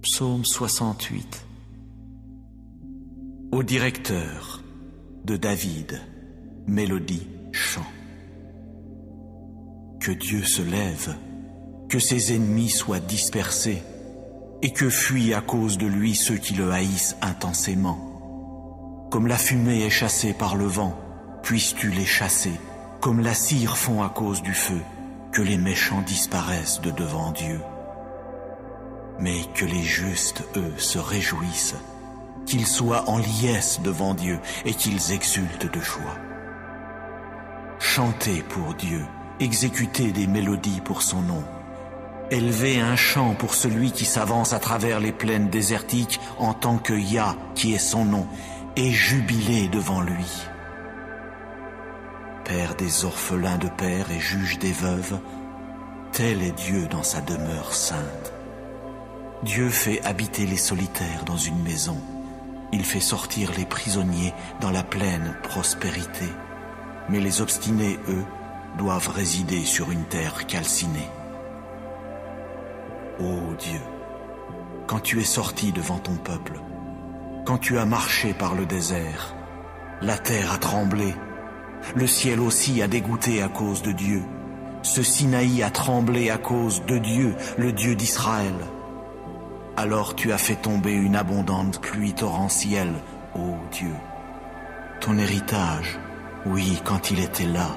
Psaume 68. Au directeur de David, mélodie, chant. Que Dieu se lève, que ses ennemis soient dispersés, et que fuient à cause de lui ceux qui le haïssent intensément. Comme la fumée est chassée par le vent, puisses-tu les chasser, comme la cire fond à cause du feu, que les méchants disparaissent de devant Dieu. Mais que les justes, eux, se réjouissent, qu'ils soient en liesse devant Dieu et qu'ils exultent de joie. Chantez pour Dieu, exécutez des mélodies pour son nom. Élevez un chant pour celui qui s'avance à travers les plaines désertiques en tant que Yah, qui est son nom, et jubilez devant lui. Père des orphelins de père et juge des veuves, tel est Dieu dans sa demeure sainte. Dieu fait habiter les solitaires dans une maison. Il fait sortir les prisonniers dans la pleine prospérité. Mais les obstinés, eux, doivent résider sur une terre calcinée. Ô Dieu, quand tu es sorti devant ton peuple, quand tu as marché par le désert, la terre a tremblé, le ciel aussi a dégoûté à cause de Dieu. Ce Sinaï a tremblé à cause de Dieu, le Dieu d'Israël. Alors tu as fait tomber une abondante pluie torrentielle, ô Dieu. Ton héritage, oui, quand il était là,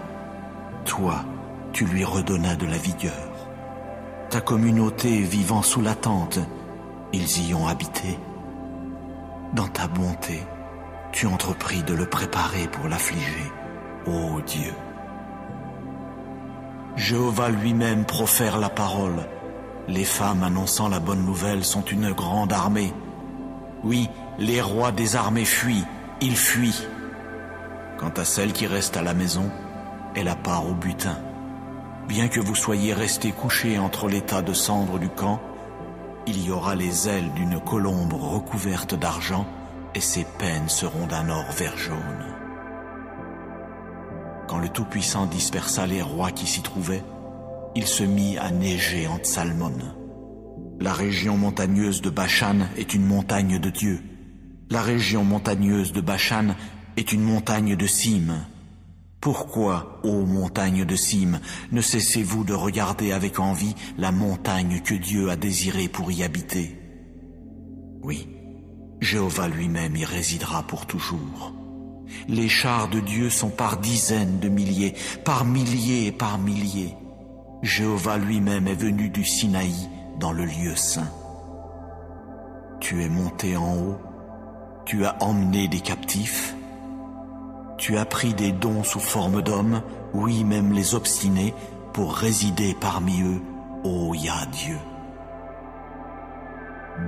toi, tu lui redonnas de la vigueur. Ta communauté vivant sous la tente, ils y ont habité. Dans ta bonté, tu entrepris de le préparer pour l'affliger, ô Dieu. Jéhovah lui-même profère la parole. Les femmes annonçant la bonne nouvelle sont une grande armée. Oui, les rois des armées fuient, ils fuient. Quant à celle qui reste à la maison, elle a part au butin. Bien que vous soyez restés couchés entre les tas de cendres du camp, il y aura les ailes d'une colombe recouverte d'argent et ses pennes seront d'un or vert jaune. Quand le Tout-Puissant dispersa les rois qui s'y trouvaient, il se mit à neiger en Tsalmon. La région montagneuse de Bashan est une montagne de Dieu. La région montagneuse de Bashan est une montagne de cime. Pourquoi, ô montagne de cime, ne cessez-vous de regarder avec envie la montagne que Dieu a désirée pour y habiter? Oui, Jéhovah lui-même y résidera pour toujours. Les chars de Dieu sont par dizaines de milliers, par milliers et par milliers. Jéhovah lui-même est venu du Sinaï dans le lieu saint. Tu es monté en haut, tu as emmené des captifs, tu as pris des dons sous forme d'hommes, oui, même les obstinés, pour résider parmi eux, ô Yah Dieu.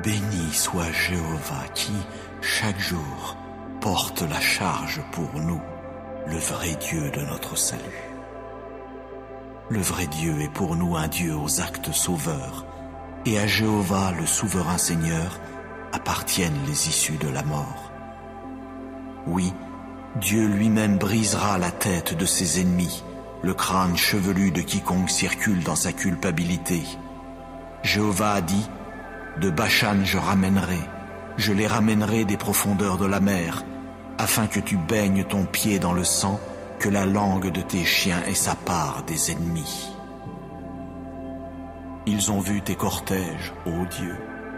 Béni soit Jéhovah qui, chaque jour, porte la charge pour nous, le vrai Dieu de notre salut. Le vrai Dieu est pour nous un Dieu aux actes sauveurs, et à Jéhovah, le souverain Seigneur, appartiennent les issues de la mort. Oui, Dieu lui-même brisera la tête de ses ennemis, le crâne chevelu de quiconque circule dans sa culpabilité. Jéhovah a dit, de Bashan je les ramènerai des profondeurs de la mer, afin que tu baignes ton pied dans le sang, que la langue de tes chiens ait sa part des ennemis. Ils ont vu tes cortèges, ô Dieu,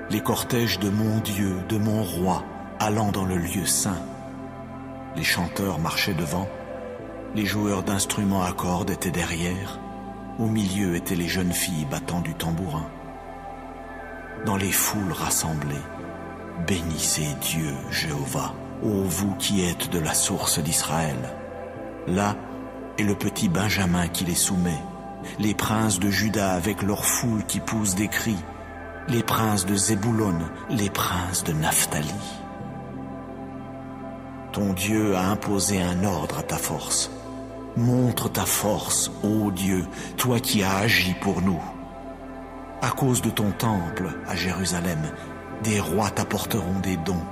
les cortèges de mon Dieu, de mon roi, allant dans le lieu saint. Les chanteurs marchaient devant, les joueurs d'instruments à cordes étaient derrière, au milieu étaient les jeunes filles battant du tambourin. Dans les foules rassemblées, bénissez Dieu, Jéhovah, ô vous qui êtes de la source d'Israël. Là est le petit Benjamin qui les soumet, les princes de Juda avec leur foule qui poussent des cris, les princes de Zéboulon, les princes de Naphtali. Ton Dieu a imposé un ordre à ta force. Montre ta force, ô Dieu, toi qui as agi pour nous. À cause de ton temple à Jérusalem, des rois t'apporteront des dons.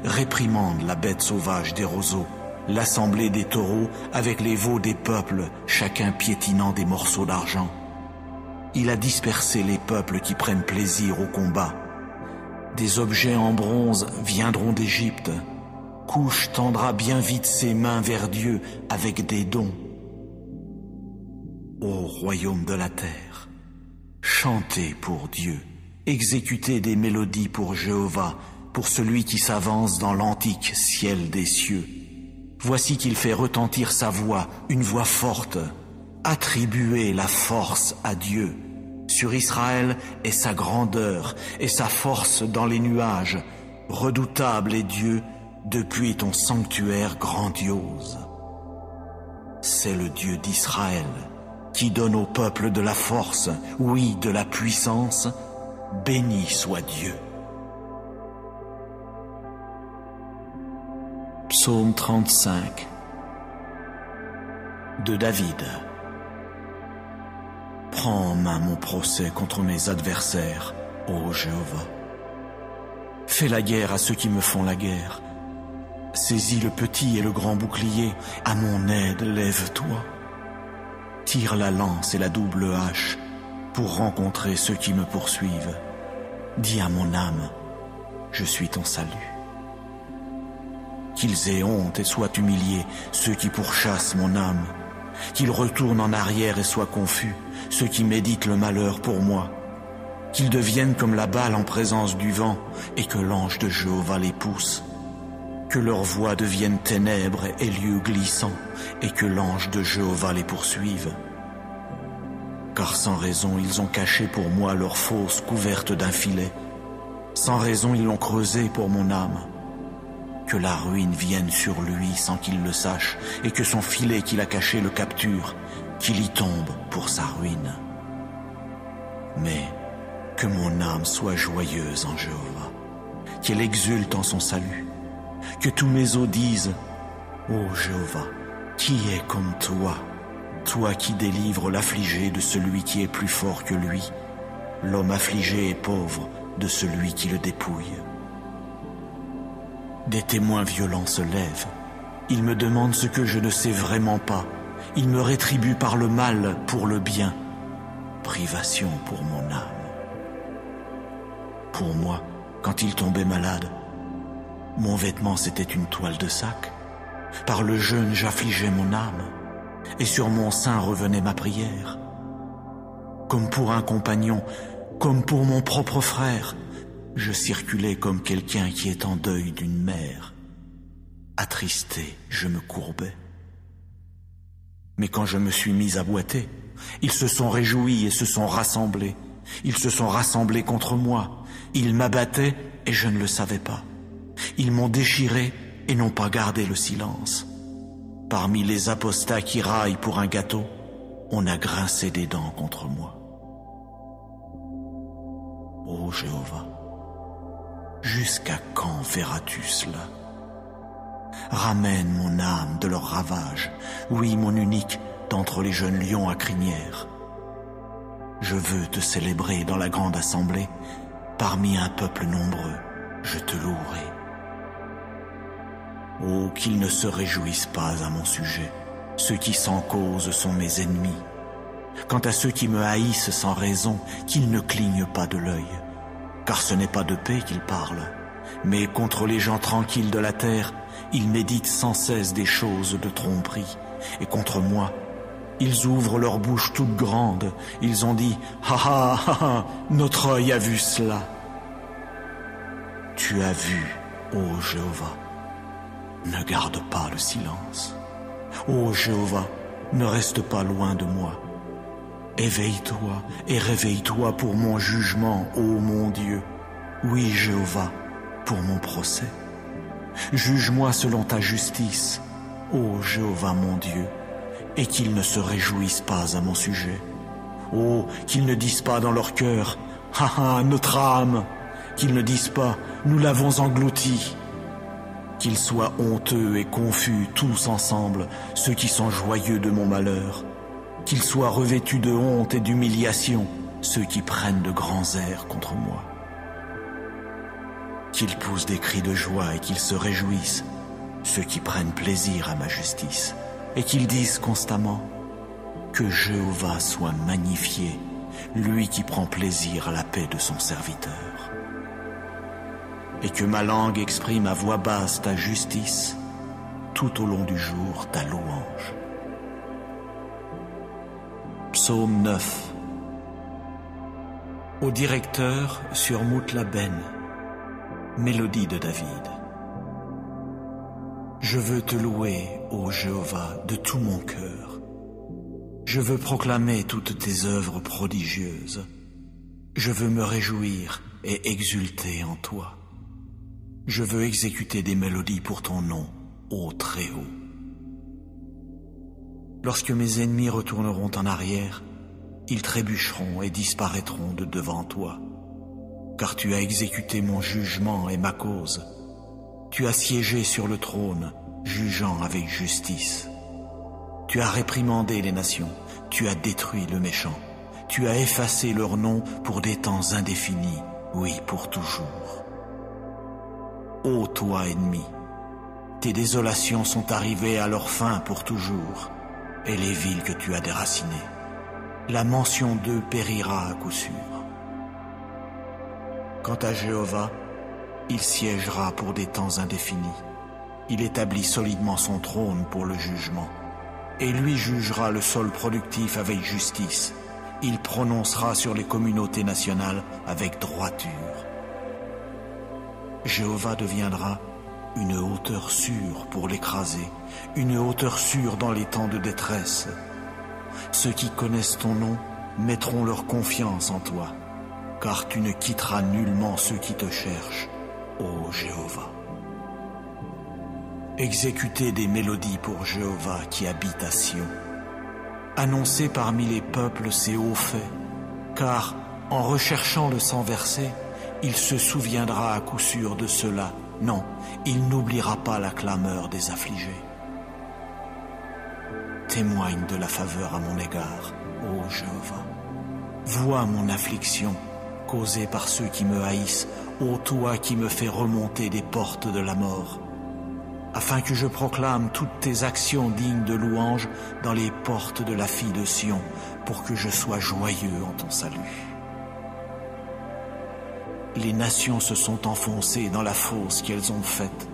Réprimande la bête sauvage des roseaux, l'assemblée des taureaux avec les veaux des peuples, chacun piétinant des morceaux d'argent. Il a dispersé les peuples qui prennent plaisir au combat. Des objets en bronze viendront d'Égypte. Couche tendra bien vite ses mains vers Dieu avec des dons. Ô royaume de la terre, chantez pour Dieu, exécutez des mélodies pour Jéhovah, pour celui qui s'avance dans l'antique ciel des cieux. Voici qu'il fait retentir sa voix, une voix forte. Attribuez la force à Dieu. Sur Israël est sa grandeur et sa force dans les nuages. Redoutable est Dieu depuis ton sanctuaire grandiose. C'est le Dieu d'Israël qui donne au peuple de la force, oui, de la puissance. Béni soit Dieu. Psaume 35 de David. Prends en main mon procès contre mes adversaires, ô Jéhovah. Fais la guerre à ceux qui me font la guerre. Saisis le petit et le grand bouclier, à mon aide lève-toi. Tire la lance et la double hache pour rencontrer ceux qui me poursuivent. Dis à mon âme, je suis ton salut. Qu'ils aient honte et soient humiliés, ceux qui pourchassent mon âme. Qu'ils retournent en arrière et soient confus, ceux qui méditent le malheur pour moi. Qu'ils deviennent comme la balle en présence du vent, et que l'ange de Jéhovah les pousse. Que leur voix devienne ténèbres et lieux glissants, et que l'ange de Jéhovah les poursuive. Car sans raison ils ont caché pour moi leur fosse couverte d'un filet. Sans raison ils l'ont creusé pour mon âme. Que la ruine vienne sur lui sans qu'il le sache, et que son filet qu'il a caché le capture, qu'il y tombe pour sa ruine. Mais que mon âme soit joyeuse en Jéhovah, qu'elle exulte en son salut. Que tous mes os disent, ô Jéhovah, qui est comme toi, toi qui délivres l'affligé de celui qui est plus fort que lui, l'homme affligé et pauvre de celui qui le dépouille. Des témoins violents se lèvent. Ils me demandent ce que je ne sais vraiment pas. Ils me rétribuent par le mal pour le bien. Privation pour mon âme. Pour moi, quand il tombait malade, mon vêtement c'était une toile de sac. Par le jeûne j'affligeais mon âme, et sur mon sein revenait ma prière. Comme pour un compagnon, comme pour mon propre frère, je circulais comme quelqu'un qui est en deuil d'une mère. Attristé, je me courbais. Mais quand je me suis mis à boiter, ils se sont réjouis et se sont rassemblés. Ils se sont rassemblés contre moi. Ils m'abattaient et je ne le savais pas. Ils m'ont déchiré et n'ont pas gardé le silence. Parmi les apostats qui raillent pour un gâteau, on a grincé des dents contre moi. Ô Jéhovah, jusqu'à quand verras-tu cela? Ramène mon âme de leur ravage, oui, mon unique, d'entre les jeunes lions à crinière. Je veux te célébrer dans la grande assemblée, parmi un peuple nombreux, je te louerai. Oh, qu'ils ne se réjouissent pas à mon sujet, ceux qui sans cause sont mes ennemis. Quant à ceux qui me haïssent sans raison, qu'ils ne clignent pas de l'œil, car ce n'est pas de paix qu'ils parlent, mais contre les gens tranquilles de la terre, ils méditent sans cesse des choses de tromperie, et contre moi, ils ouvrent leur bouche toute grande, ils ont dit « Ha ha ha ha, notre œil a vu cela !» Tu as vu, ô Jéhovah, ne garde pas le silence. Ô Jéhovah, ne reste pas loin de moi. Éveille-toi et réveille-toi pour mon jugement, ô mon Dieu. Oui, Jéhovah, pour mon procès. Juge-moi selon ta justice, ô Jéhovah mon Dieu, et qu'ils ne se réjouissent pas à mon sujet. Oh, qu'ils ne disent pas dans leur cœur, « Ha ha, notre âme !» Qu'ils ne disent pas, « Nous l'avons englouti !» Qu'ils soient honteux et confus tous ensemble, ceux qui sont joyeux de mon malheur. Qu'ils soient revêtus de honte et d'humiliation, ceux qui prennent de grands airs contre moi. Qu'ils poussent des cris de joie et qu'ils se réjouissent, ceux qui prennent plaisir à ma justice, et qu'ils disent constamment que Jéhovah soit magnifié, lui qui prend plaisir à la paix de son serviteur. et que ma langue exprime à voix basse ta justice, tout au long du jour ta louange. Psaume 9. Au directeur sur Moutlaben, mélodie de David. Je veux te louer, ô Jéhovah, de tout mon cœur. Je veux proclamer toutes tes œuvres prodigieuses. Je veux me réjouir et exulter en toi. Je veux exécuter des mélodies pour ton nom, ô Très-Haut. Lorsque mes ennemis retourneront en arrière, ils trébucheront et disparaîtront de devant toi. Car tu as exécuté mon jugement et ma cause. Tu as siégé sur le trône, jugeant avec justice. Tu as réprimandé les nations, tu as détruit le méchant. Tu as effacé leur nom pour des temps indéfinis, oui, pour toujours. Ô toi, ennemi, tes désolations sont arrivées à leur fin pour toujours, et les villes que tu as déracinées, la mention d'eux périra à coup sûr. Quant à Jéhovah, il siégera pour des temps indéfinis. Il établit solidement son trône pour le jugement, et lui jugera le sol productif avec justice. Il prononcera sur les communautés nationales avec droiture. Jéhovah deviendra une hauteur sûre pour l'écraser, une hauteur sûre dans les temps de détresse. Ceux qui connaissent ton nom mettront leur confiance en toi, car tu ne quitteras nullement ceux qui te cherchent, ô Jéhovah. Exécutez des mélodies pour Jéhovah qui habite à Sion. Annoncez parmi les peuples ses hauts faits, car en recherchant le sang versé, il se souviendra à coup sûr de cela. Non, il n'oubliera pas la clameur des affligés. Témoigne de la faveur à mon égard, ô Jéhovah. Vois mon affliction causée par ceux qui me haïssent, ô toi qui me fais remonter des portes de la mort, afin que je proclame toutes tes actions dignes de louange dans les portes de la fille de Sion, pour que je sois joyeux en ton salut. Les nations se sont enfoncées dans la fosse qu'elles ont faite.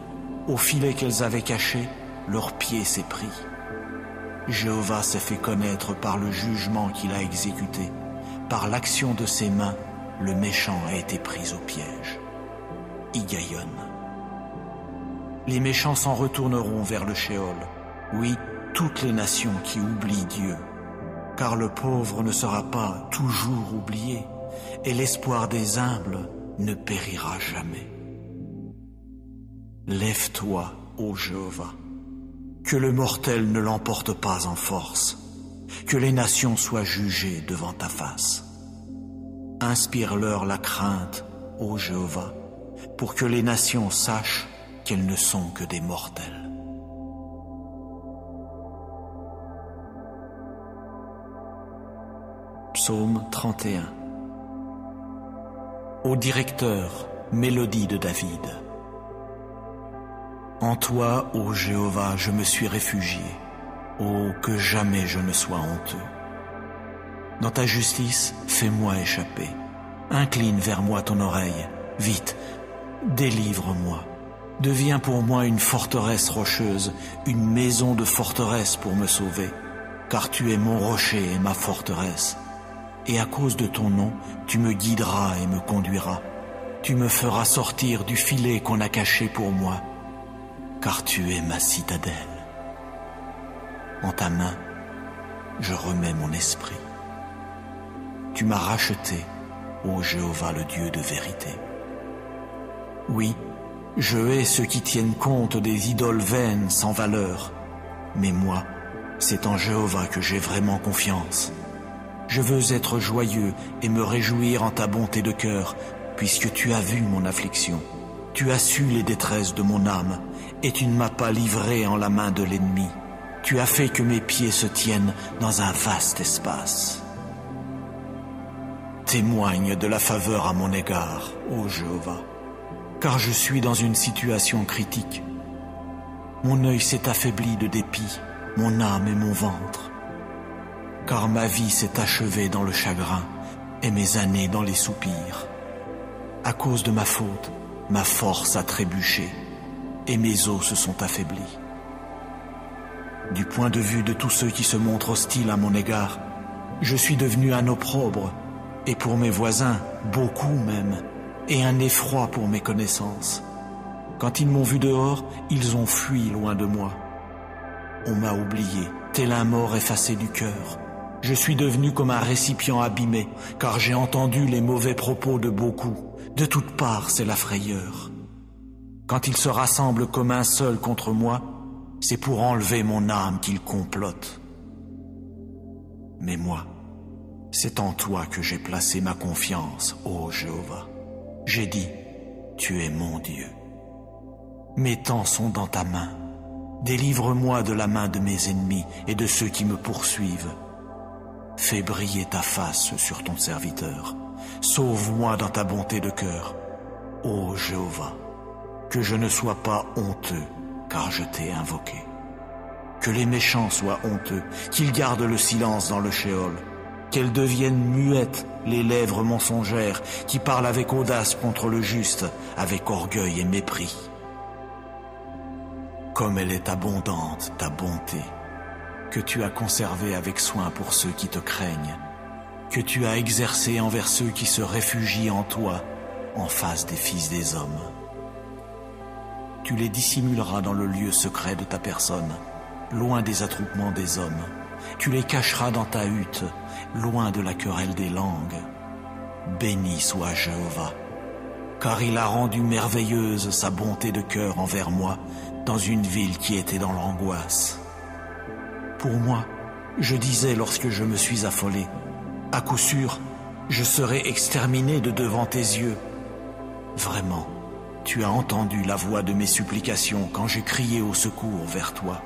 Au filet qu'elles avaient caché, leur pied s'est pris. Jéhovah s'est fait connaître par le jugement qu'il a exécuté. Par l'action de ses mains, le méchant a été pris au piège. Higayon. Les méchants s'en retourneront vers le Sheol. Oui, toutes les nations qui oublient Dieu. Car le pauvre ne sera pas toujours oublié, et l'espoir des humbles ne périra jamais. Lève-toi, ô Jéhovah, que le mortel ne l'emporte pas en force, que les nations soient jugées devant ta face. Inspire-leur la crainte, ô Jéhovah, pour que les nations sachent qu'elles ne sont que des mortels. Psaume 31. Au directeur, mélodie de David. En toi, ô Jéhovah, je me suis réfugié. Oh, que jamais je ne sois honteux. Dans ta justice, fais-moi échapper. Incline vers moi ton oreille. Vite, délivre-moi. Deviens pour moi une forteresse rocheuse, une maison de forteresse pour me sauver. Car tu es mon rocher et ma forteresse. Et à cause de ton nom, tu me guideras et me conduiras. Tu me feras sortir du filet qu'on a caché pour moi, car tu es ma citadelle. En ta main, je remets mon esprit. Tu m'as racheté, ô Jéhovah, le Dieu de vérité. Oui, je hais ceux qui tiennent compte des idoles vaines sans valeur, mais moi, c'est en Jéhovah que j'ai vraiment confiance. Je veux être joyeux et me réjouir en ta bonté de cœur, puisque tu as vu mon affliction. Tu as su les détresses de mon âme, et tu ne m'as pas livré en la main de l'ennemi. Tu as fait que mes pieds se tiennent dans un vaste espace. Témoigne de la faveur à mon égard, ô Jéhovah, car je suis dans une situation critique. Mon œil s'est affaibli de dépit, mon âme et mon ventre. Car ma vie s'est achevée dans le chagrin et mes années dans les soupirs. À cause de ma faute, ma force a trébuché et mes os se sont affaiblis. Du point de vue de tous ceux qui se montrent hostiles à mon égard, je suis devenu un opprobre, et pour mes voisins, beaucoup même, et un effroi pour mes connaissances. Quand ils m'ont vu dehors, ils ont fui loin de moi. On m'a oublié, tel un mort effacé du cœur. Je suis devenu comme un récipient abîmé, car j'ai entendu les mauvais propos de beaucoup. De toutes parts, c'est la frayeur. Quand ils se rassemblent comme un seul contre moi, c'est pour enlever mon âme qu'ils complotent. Mais moi, c'est en toi que j'ai placé ma confiance, ô Jéhovah. J'ai dit, tu es mon Dieu. Mes temps sont dans ta main. Délivre-moi de la main de mes ennemis et de ceux qui me poursuivent. Fais briller ta face sur ton serviteur. Sauve-moi dans ta bonté de cœur, ô Jéhovah. Que je ne sois pas honteux, car je t'ai invoqué. Que les méchants soient honteux, qu'ils gardent le silence dans le shéol. Qu'elles deviennent muettes, les lèvres mensongères, qui parlent avec audace contre le juste, avec orgueil et mépris. Comme elle est abondante, ta bonté, que tu as conservée avec soin pour ceux qui te craignent, que tu as exercée envers ceux qui se réfugient en toi, en face des fils des hommes. Tu les dissimuleras dans le lieu secret de ta personne, loin des attroupements des hommes. Tu les cacheras dans ta hutte, loin de la querelle des langues. Béni soit Jéhovah, car il a rendu merveilleuse sa bonté de cœur envers moi dans une ville qui était dans l'angoisse. Pour moi, je disais lorsque je me suis affolé, à coup sûr, je serai exterminé de devant tes yeux. Vraiment, tu as entendu la voix de mes supplications quand j'ai crié au secours vers toi.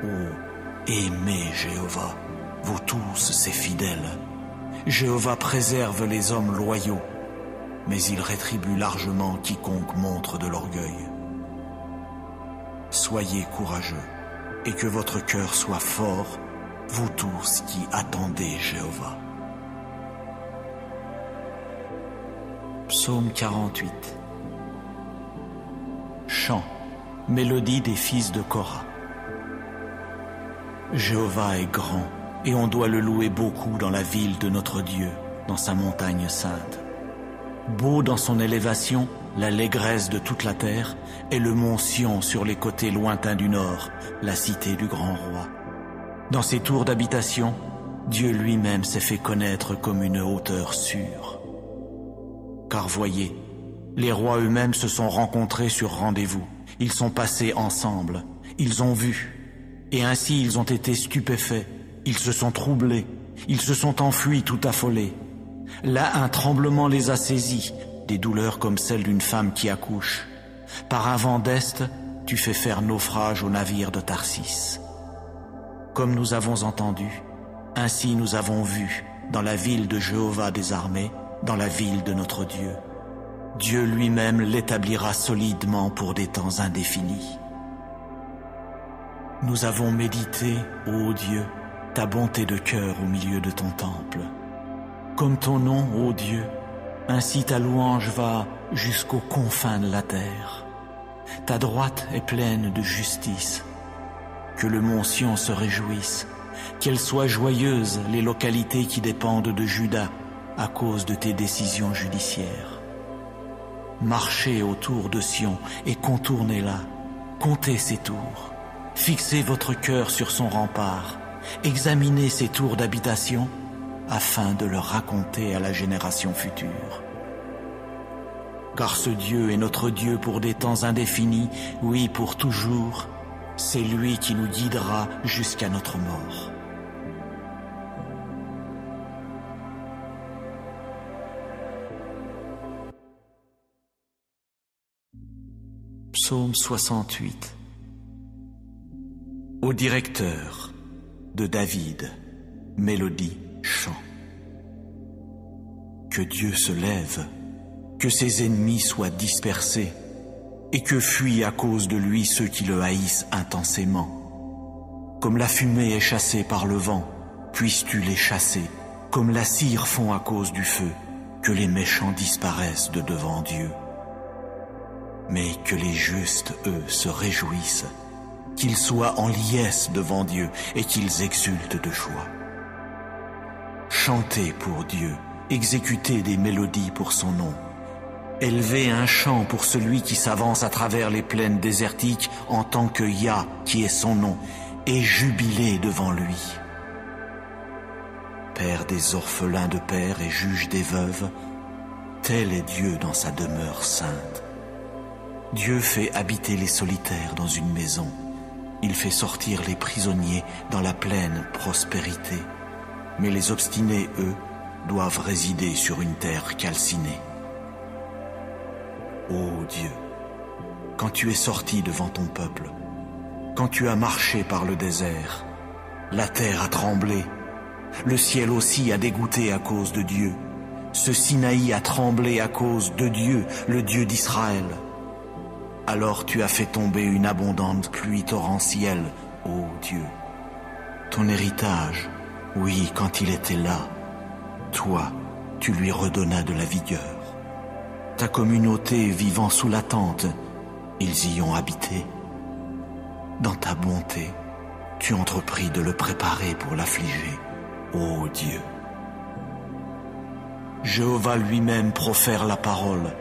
Oh, aimez Jéhovah, vous tous ces fidèles. Jéhovah préserve les hommes loyaux, mais il rétribue largement quiconque montre de l'orgueil. Soyez courageux, et que votre cœur soit fort, vous tous qui attendez Jéhovah. Psaume 48. Chant, mélodie des fils de Korah. Jéhovah est grand, et on doit le louer beaucoup dans la ville de notre Dieu, dans sa montagne sainte. Beau dans son élévation, l'allégresse de toute la terre, et le mont Sion sur les côtés lointains du nord, la cité du grand roi. Dans ses tours d'habitation, Dieu lui-même s'est fait connaître comme une hauteur sûre. Car voyez, les rois eux-mêmes se sont rencontrés sur rendez-vous. Ils sont passés ensemble, ils ont vu, et ainsi ils ont été stupéfaits, ils se sont troublés, ils se sont enfuis tout affolés. Là, un tremblement les a saisis, des douleurs comme celles d'une femme qui accouche. Par un vent d'est, tu fais faire naufrage au navire de Tarsis. Comme nous avons entendu, ainsi nous avons vu, dans la ville de Jéhovah des armées, dans la ville de notre Dieu. Dieu lui-même l'établira solidement pour des temps indéfinis. Nous avons médité, ô Dieu, ta bonté de cœur au milieu de ton temple. Comme ton nom, ô Dieu, ainsi ta louange va jusqu'aux confins de la terre. Ta droite est pleine de justice. Que le mont Sion se réjouisse, qu'elles soient joyeuses les localités qui dépendent de Juda à cause de tes décisions judiciaires. Marchez autour de Sion et contournez-la, comptez ses tours, fixez votre cœur sur son rempart, examinez ses tours d'habitation afin de le raconter à la génération future. Car ce Dieu est notre Dieu pour des temps indéfinis, oui, pour toujours. C'est lui qui nous guidera jusqu'à notre mort. Psaume 68. Au directeur de David, mélodie, chant. Que Dieu se lève, que ses ennemis soient dispersés, et que fuient à cause de lui ceux qui le haïssent intensément. Comme la fumée est chassée par le vent, puisses-tu les chasser, comme la cire fond à cause du feu, que les méchants disparaissent de devant Dieu. Mais que les justes, eux, se réjouissent, qu'ils soient en liesse devant Dieu et qu'ils exultent de joie. Chantez pour Dieu, exécutez des mélodies pour son nom. Élevez un chant pour celui qui s'avance à travers les plaines désertiques en tant que Yah, qui est son nom, et jubilez devant lui. Père des orphelins de père et juge des veuves, tel est Dieu dans sa demeure sainte. Dieu fait habiter les solitaires dans une maison. Il fait sortir les prisonniers dans la pleine prospérité. Mais les obstinés, eux, doivent résider sur une terre calcinée. Ô Dieu, quand tu es sorti devant ton peuple, quand tu as marché par le désert, la terre a tremblé, le ciel aussi a dégoûté à cause de Dieu. Ce Sinaï a tremblé à cause de Dieu, le Dieu d'Israël. Alors tu as fait tomber une abondante pluie torrentielle, ô Dieu. Ton héritage, oui, quand il était là, toi, tu lui redonnas de la vigueur. Ta communauté vivant sous la tente, ils y ont habité. Dans ta bonté, tu entrepris de le préparer pour l'affliger, ô Dieu. Jéhovah lui-même profère la parole.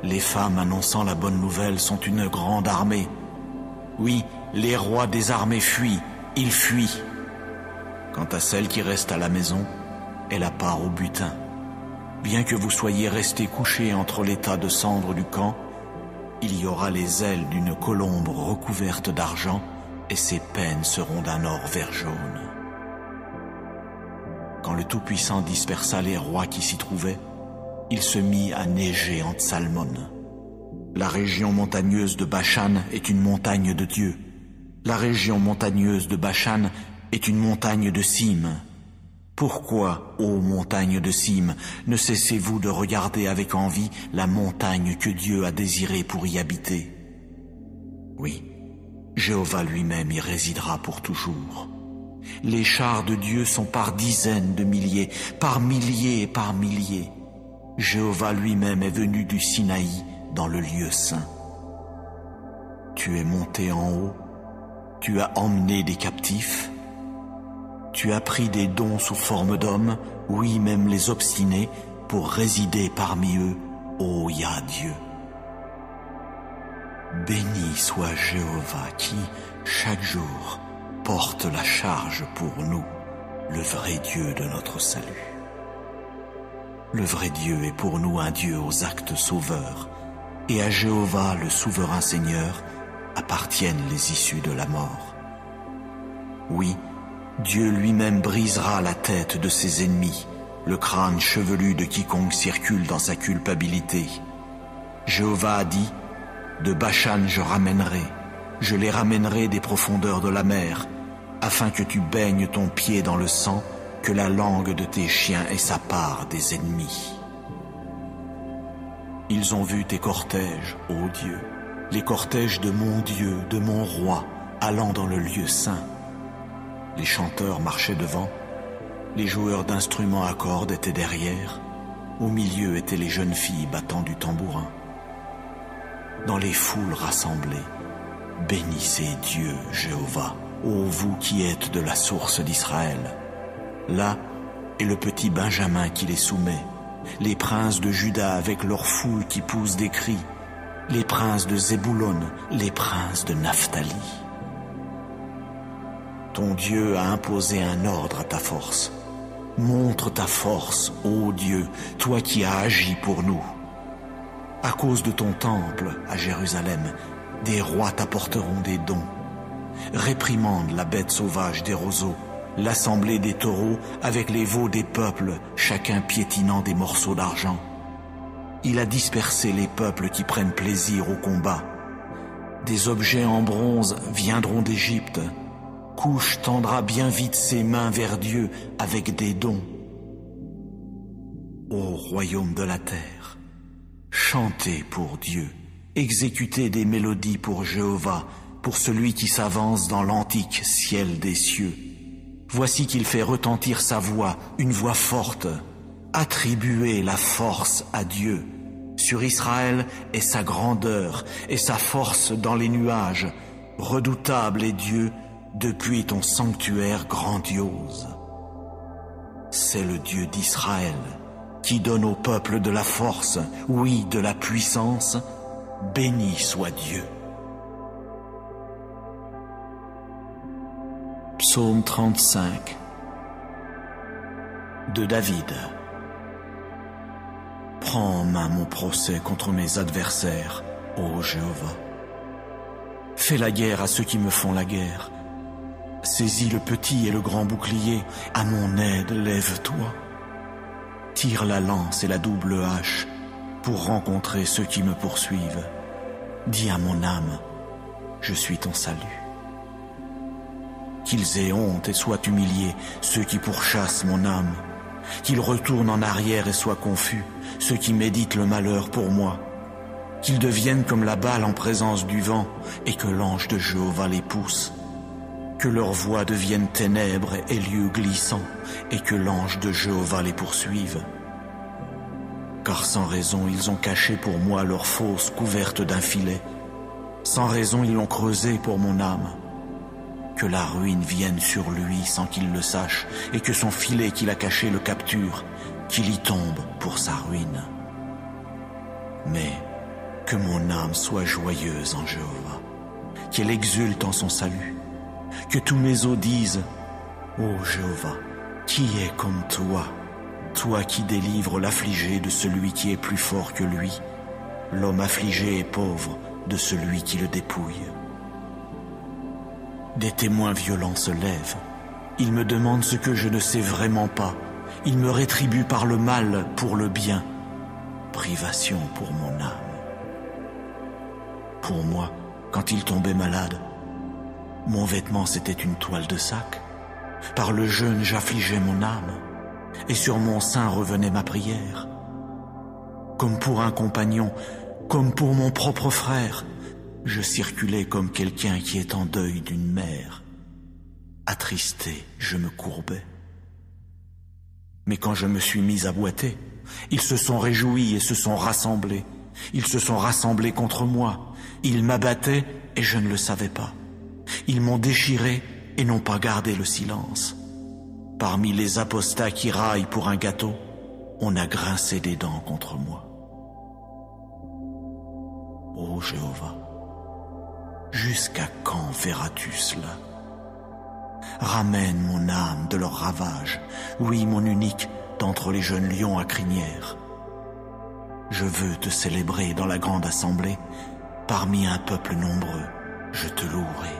Les femmes annonçant la bonne nouvelle sont une grande armée. Oui, les rois des armées fuient, ils fuient. Quant à celle qui reste à la maison, elle a part au butin. Bien que vous soyez restés couchés entre les tas de cendres du camp, il y aura les ailes d'une colombe recouverte d'argent et ses pennes seront d'un or vert jaune. Quand le Tout-Puissant dispersa les rois qui s'y trouvaient, il se mit à neiger en Tsalmon. La région montagneuse de Bashan est une montagne de Dieu. La région montagneuse de Bashan est une montagne de cime. Pourquoi, ô montagne de cime, ne cessez-vous de regarder avec envie la montagne que Dieu a désirée pour y habiter? Oui, Jéhovah lui-même y résidera pour toujours. Les chars de Dieu sont par dizaines de milliers, par milliers et par milliers. Jéhovah lui-même est venu du Sinaï dans le lieu saint. Tu es monté en haut, tu as emmené des captifs, tu as pris des dons sous forme d'hommes, oui, même les obstinés, pour résider parmi eux, ô Yah Dieu. Béni soit Jéhovah qui, chaque jour, porte la charge pour nous, le vrai Dieu de notre salut. Le vrai Dieu est pour nous un Dieu aux actes sauveurs, et à Jéhovah, le souverain Seigneur, appartiennent les issues de la mort. Oui, Dieu lui-même brisera la tête de ses ennemis, le crâne chevelu de quiconque circule dans sa culpabilité. Jéhovah a dit, de Bashan je les ramènerai des profondeurs de la mer, afin que tu baignes ton pied dans le sang, que la langue de tes chiens ait sa part des ennemis. Ils ont vu tes cortèges, ô Dieu, les cortèges de mon Dieu, de mon roi, allant dans le lieu saint. Les chanteurs marchaient devant, les joueurs d'instruments à cordes étaient derrière, au milieu étaient les jeunes filles battant du tambourin. Dans les foules rassemblées, bénissez Dieu, Jéhovah, ô vous qui êtes de la source d'Israël. Là est le petit Benjamin qui les soumet, les princes de Juda avec leur foule qui poussent des cris, les princes de Zéboulon, les princes de Naphtali. Ton Dieu a imposé un ordre à ta force. Montre ta force, ô Dieu, toi qui as agi pour nous. À cause de ton temple à Jérusalem, des rois t'apporteront des dons. Réprimande la bête sauvage des roseaux, l'assemblée des taureaux avec les veaux des peuples, chacun piétinant des morceaux d'argent. Il a dispersé les peuples qui prennent plaisir au combat. Des objets en bronze viendront d'Égypte. Couche tendra bien vite ses mains vers Dieu avec des dons. Ô royaume de la terre, chantez pour Dieu, exécutez des mélodies pour Jéhovah, pour celui qui s'avance dans l'antique ciel des cieux. Voici qu'il fait retentir sa voix, une voix forte. Attribuez la force à Dieu. Sur Israël est sa grandeur et sa force dans les nuages. Redoutable est Dieu depuis ton sanctuaire grandiose. C'est le Dieu d'Israël qui donne au peuple de la force, oui, de la puissance. Béni soit Dieu. Psaume 35 de David. Prends en main mon procès contre mes adversaires, ô Jéhovah. Fais la guerre à ceux qui me font la guerre. Saisis le petit et le grand bouclier, à mon aide lève-toi. Tire la lance et la double hache pour rencontrer ceux qui me poursuivent. Dis à mon âme, je suis ton salut. Qu'ils aient honte et soient humiliés ceux qui pourchassent mon âme. Qu'ils retournent en arrière et soient confus ceux qui méditent le malheur pour moi. Qu'ils deviennent comme la balle en présence du vent et que l'ange de Jéhovah les pousse. Que leur voix devienne ténèbres et lieux glissants et que l'ange de Jéhovah les poursuive. Car sans raison ils ont caché pour moi leur fosse couverte d'un filet. Sans raison ils l'ont creusée pour mon âme. Que la ruine vienne sur lui sans qu'il le sache et que son filet qu'il a caché le capture, qu'il y tombe pour sa ruine. Mais que mon âme soit joyeuse en Jéhovah, qu'elle exulte en son salut. Que tous mes os disent, ô Jéhovah, qui est comme toi, toi qui délivres l'affligé de celui qui est plus fort que lui, l'homme affligé et pauvre de celui qui le dépouille. Des témoins violents se lèvent, ils me demandent ce que je ne sais vraiment pas, ils me rétribuent par le mal pour le bien, privation pour mon âme. Pour moi, quand il tombait malade, mon vêtement c'était une toile de sac. Par le jeûne j'affligeais mon âme, et sur mon sein revenait ma prière. Comme pour un compagnon, comme pour mon propre frère, je circulais comme quelqu'un qui est en deuil d'une mère. Attristé, je me courbais. Mais quand je me suis mis à boiter, ils se sont réjouis et se sont rassemblés. Ils se sont rassemblés contre moi. Ils m'abattaient et je ne le savais pas. Ils m'ont déchiré et n'ont pas gardé le silence. Parmi les apostats qui raillent pour un gâteau, on a grincé des dents contre moi. Ô Jéhovah, jusqu'à quand verras-tu cela? Ramène mon âme de leur ravage, oui, mon unique, d'entre les jeunes lions à crinière. Je veux te célébrer dans la grande assemblée, parmi un peuple nombreux, je te louerai.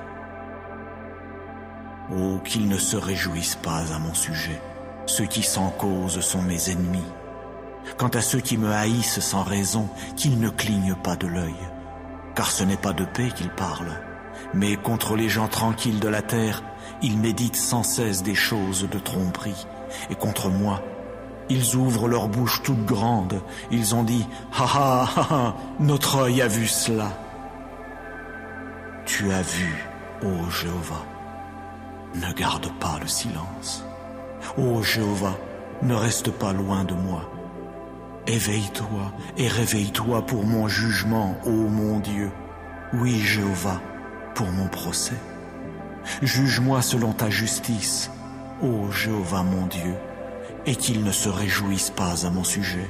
Oh, qu'ils ne se réjouissent pas à mon sujet, ceux qui sans cause sont mes ennemis. Quant à ceux qui me haïssent sans raison, qu'ils ne clignent pas de l'œil, car ce n'est pas de paix qu'ils parlent, mais contre les gens tranquilles de la terre, ils méditent sans cesse des choses de tromperie, et contre moi, ils ouvrent leur bouche toute grande, ils ont dit « Ha ha ha ha, notre œil a vu cela !» Tu as vu, ô Jéhovah, ne garde pas le silence. Ô Jéhovah, ne reste pas loin de moi. Éveille-toi et réveille-toi pour mon jugement, ô mon Dieu. Oui, Jéhovah, pour mon procès. Juge-moi selon ta justice, ô Jéhovah mon Dieu, et qu'ils ne se réjouissent pas à mon sujet.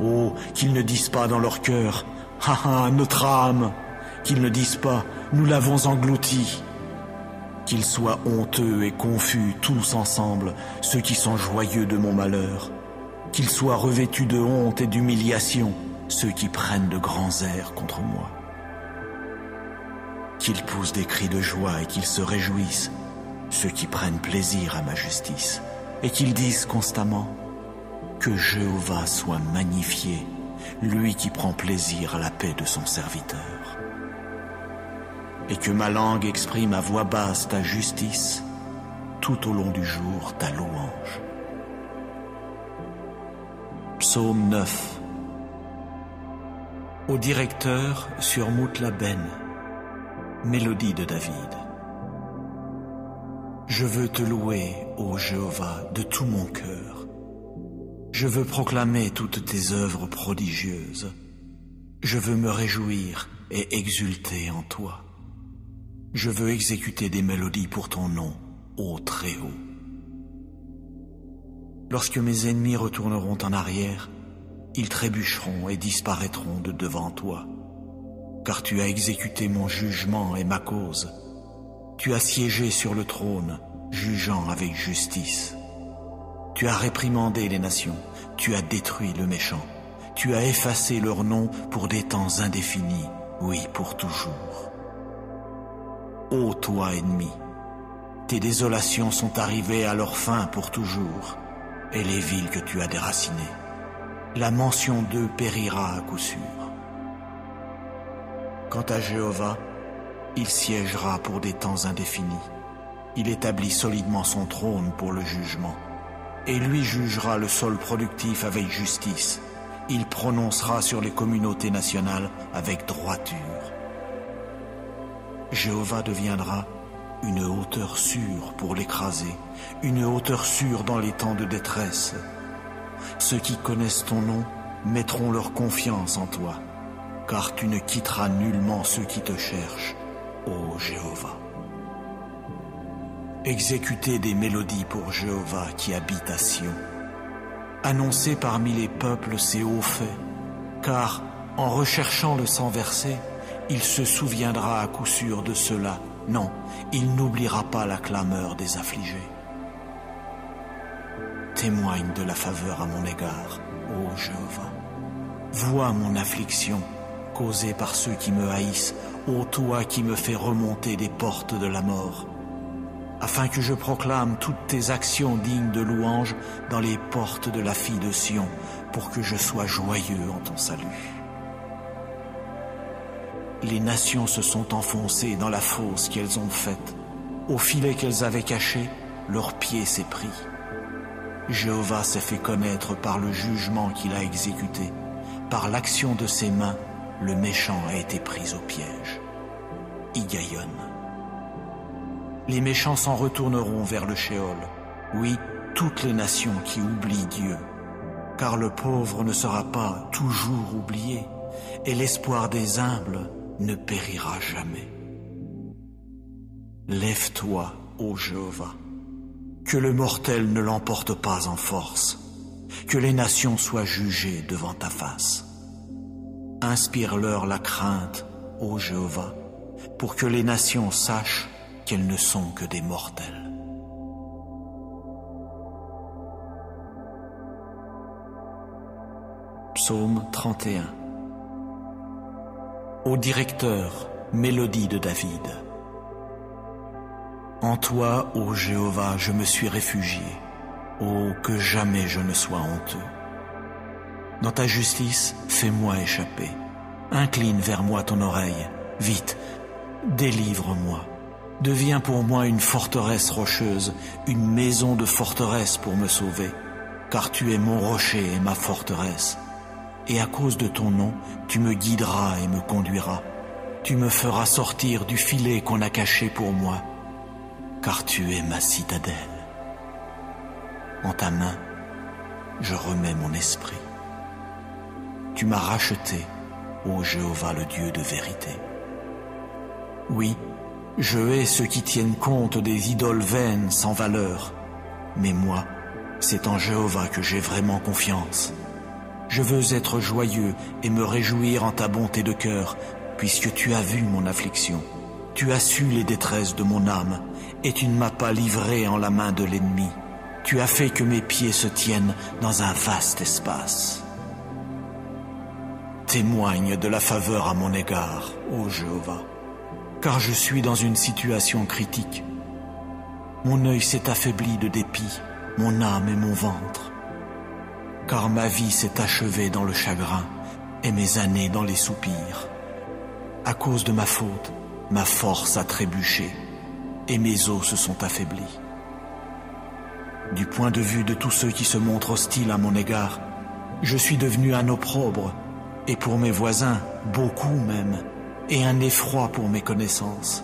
Oh, qu'ils ne disent pas dans leur cœur, « Ha ha, notre âme !» Qu'ils ne disent pas, « Nous l'avons englouti !» Qu'ils soient honteux et confus tous ensemble, ceux qui sont joyeux de mon malheur. Qu'ils soient revêtus de honte et d'humiliation, ceux qui prennent de grands airs contre moi. Qu'ils poussent des cris de joie et qu'ils se réjouissent, ceux qui prennent plaisir à ma justice, et qu'ils disent constamment que Jéhovah soit magnifié, lui qui prend plaisir à la paix de son serviteur. Et que ma langue exprime à voix basse ta justice, tout au long du jour ta louange. Psaume 9. Au directeur sur Moutlaben, mélodie de David. Je veux te louer, ô Jéhovah, de tout mon cœur. Je veux proclamer toutes tes œuvres prodigieuses. Je veux me réjouir et exulter en toi. Je veux exécuter des mélodies pour ton nom, ô Très-Haut. Lorsque mes ennemis retourneront en arrière, ils trébucheront et disparaîtront de devant toi. Car tu as exécuté mon jugement et ma cause. Tu as siégé sur le trône, jugeant avec justice. Tu as réprimandé les nations, tu as détruit le méchant. Tu as effacé leur nom pour des temps indéfinis, oui, pour toujours. Ô toi, ennemi, tes désolations sont arrivées à leur fin pour toujours, et les villes que tu as déracinées, la mention d'eux périra à coup sûr. Quant à Jéhovah, il siégera pour des temps indéfinis. Il établit solidement son trône pour le jugement, et lui jugera le sol productif avec justice. Il prononcera sur les communautés nationales avec droiture. Jéhovah deviendra une hauteur sûre pour l'écraser, une hauteur sûre dans les temps de détresse. Ceux qui connaissent ton nom mettront leur confiance en toi, car tu ne quitteras nullement ceux qui te cherchent, ô Jéhovah. Exécutez des mélodies pour Jéhovah qui habite à Sion. Annoncez parmi les peuples ses hauts faits, car en recherchant le sang versé, il se souviendra à coup sûr de cela. Non, il n'oubliera pas la clameur des affligés. Témoigne de la faveur à mon égard, ô Jéhovah. Vois mon affliction causée par ceux qui me haïssent, ô toi qui me fais remonter des portes de la mort, afin que je proclame toutes tes actions dignes de louange dans les portes de la fille de Sion, pour que je sois joyeux en ton salut. Les nations se sont enfoncées dans la fosse qu'elles ont faite. Au filet qu'elles avaient caché, leur pied s'est pris. Jéhovah s'est fait connaître par le jugement qu'il a exécuté. Par l'action de ses mains, le méchant a été pris au piège. Higayon. Les méchants s'en retourneront vers le Sheol. Oui, toutes les nations qui oublient Dieu. Car le pauvre ne sera pas toujours oublié, et l'espoir des humbles ne périra jamais. Lève-toi, ô Jéhovah, que le mortel ne l'emporte pas en force, que les nations soient jugées devant ta face. Inspire-leur la crainte, ô Jéhovah, pour que les nations sachent qu'elles ne sont que des mortels. Psaume 31. Ô directeur, mélodie de David. En toi, ô Jéhovah, je me suis réfugié. Ô, que jamais je ne sois honteux. Dans ta justice, fais-moi échapper. Incline vers moi ton oreille. Vite, délivre-moi. Deviens pour moi une forteresse rocheuse, une maison de forteresse pour me sauver. Car tu es mon rocher et ma forteresse. Et à cause de ton nom, tu me guideras et me conduiras. Tu me feras sortir du filet qu'on a caché pour moi, car tu es ma citadelle. En ta main, je remets mon esprit. Tu m'as racheté, ô Jéhovah, le Dieu de vérité. Oui, je hais ceux qui tiennent compte des idoles vaines sans valeur, mais moi, c'est en Jéhovah que j'ai vraiment confiance. Je veux être joyeux et me réjouir en ta bonté de cœur, puisque tu as vu mon affliction. Tu as su les détresses de mon âme, et tu ne m'as pas livré en la main de l'ennemi. Tu as fait que mes pieds se tiennent dans un vaste espace. Témoigne de la faveur à mon égard, ô Jéhovah, car je suis dans une situation critique. Mon œil s'est affaibli de dépit, mon âme et mon ventre. Car ma vie s'est achevée dans le chagrin et mes années dans les soupirs. À cause de ma faute, ma force a trébuché et mes os se sont affaiblis. Du point de vue de tous ceux qui se montrent hostiles à mon égard, je suis devenu un opprobre, et pour mes voisins, beaucoup même, et un effroi pour mes connaissances.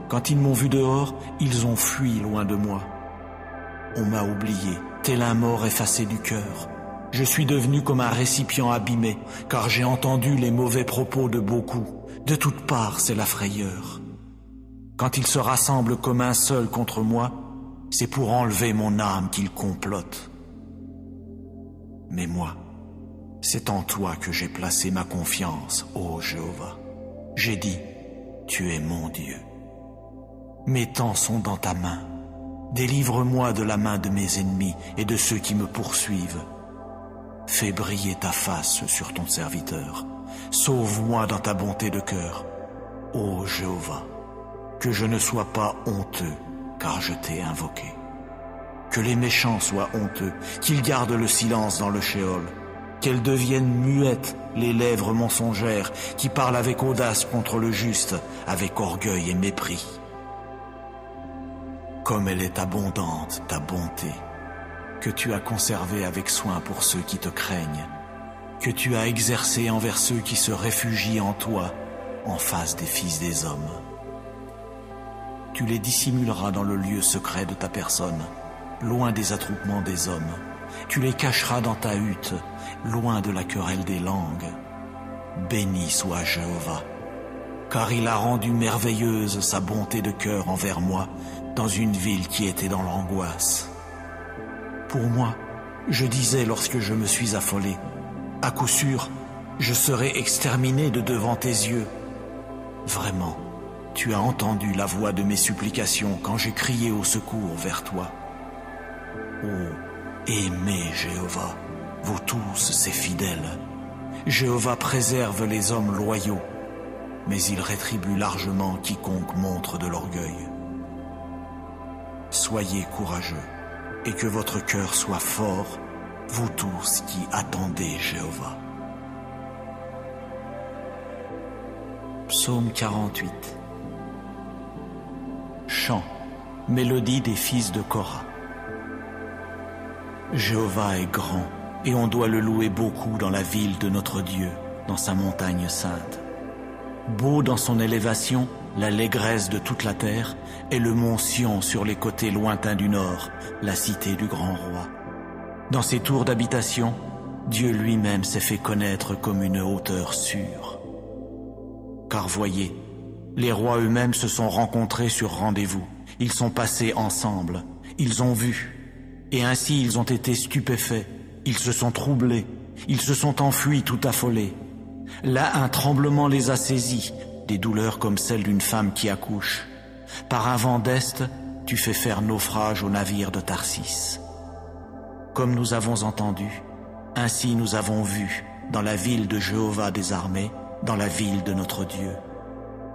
Quand ils m'ont vu dehors, ils ont fui loin de moi. On m'a oublié, tel un mort effacé du cœur. Je suis devenu comme un récipient abîmé, car j'ai entendu les mauvais propos de beaucoup. De toutes parts, c'est la frayeur. Quand ils se rassemblent comme un seul contre moi, c'est pour enlever mon âme qu'ils complotent. Mais moi, c'est en toi que j'ai placé ma confiance, ô Jéhovah. J'ai dit, tu es mon Dieu. Mes temps sont dans ta main. Délivre-moi de la main de mes ennemis et de ceux qui me poursuivent. Fais briller ta face sur ton serviteur. Sauve-moi dans ta bonté de cœur, ô Jéhovah. Que je ne sois pas honteux, car je t'ai invoqué. Que les méchants soient honteux, qu'ils gardent le silence dans le shéol. Qu'elles deviennent muettes, les lèvres mensongères, qui parlent avec audace contre le juste, avec orgueil et mépris. Comme elle est abondante, ta bonté, que tu as conservée avec soin pour ceux qui te craignent, que tu as exercée envers ceux qui se réfugient en toi, en face des fils des hommes. Tu les dissimuleras dans le lieu secret de ta personne, loin des attroupements des hommes. Tu les cacheras dans ta hutte, loin de la querelle des langues. Béni soit Jéhovah, car il a rendu merveilleuse sa bonté de cœur envers moi, dans une ville qui était dans l'angoisse. Pour moi, je disais lorsque je me suis affolé, à coup sûr, je serai exterminé de devant tes yeux. Vraiment, tu as entendu la voix de mes supplications quand j'ai crié au secours vers toi. Oh, aimez Jéhovah, vous tous ses fidèles. Jéhovah préserve les hommes loyaux, mais il rétribue largement quiconque montre de l'orgueil. Soyez courageux, et que votre cœur soit fort, vous tous qui attendez Jéhovah. Psaume 48. Chant, mélodie des fils de Korah. Jéhovah est grand, et on doit le louer beaucoup dans la ville de notre Dieu, dans sa montagne sainte. Beau dans son élévation, l'allégresse de toute la terre, et le mont Sion sur les côtés lointains du nord, la cité du grand roi. Dans ses tours d'habitation, Dieu lui-même s'est fait connaître comme une hauteur sûre. Car voyez, les rois eux-mêmes se sont rencontrés sur rendez-vous. Ils sont passés ensemble, ils ont vu, et ainsi ils ont été stupéfaits, ils se sont troublés, ils se sont enfuis tout affolés. Là, un tremblement les a saisis, des douleurs comme celles d'une femme qui accouche. Par un vent d'est, tu fais faire naufrage au navire de Tarsis. Comme nous avons entendu, ainsi nous avons vu, dans la ville de Jéhovah des armées, dans la ville de notre Dieu.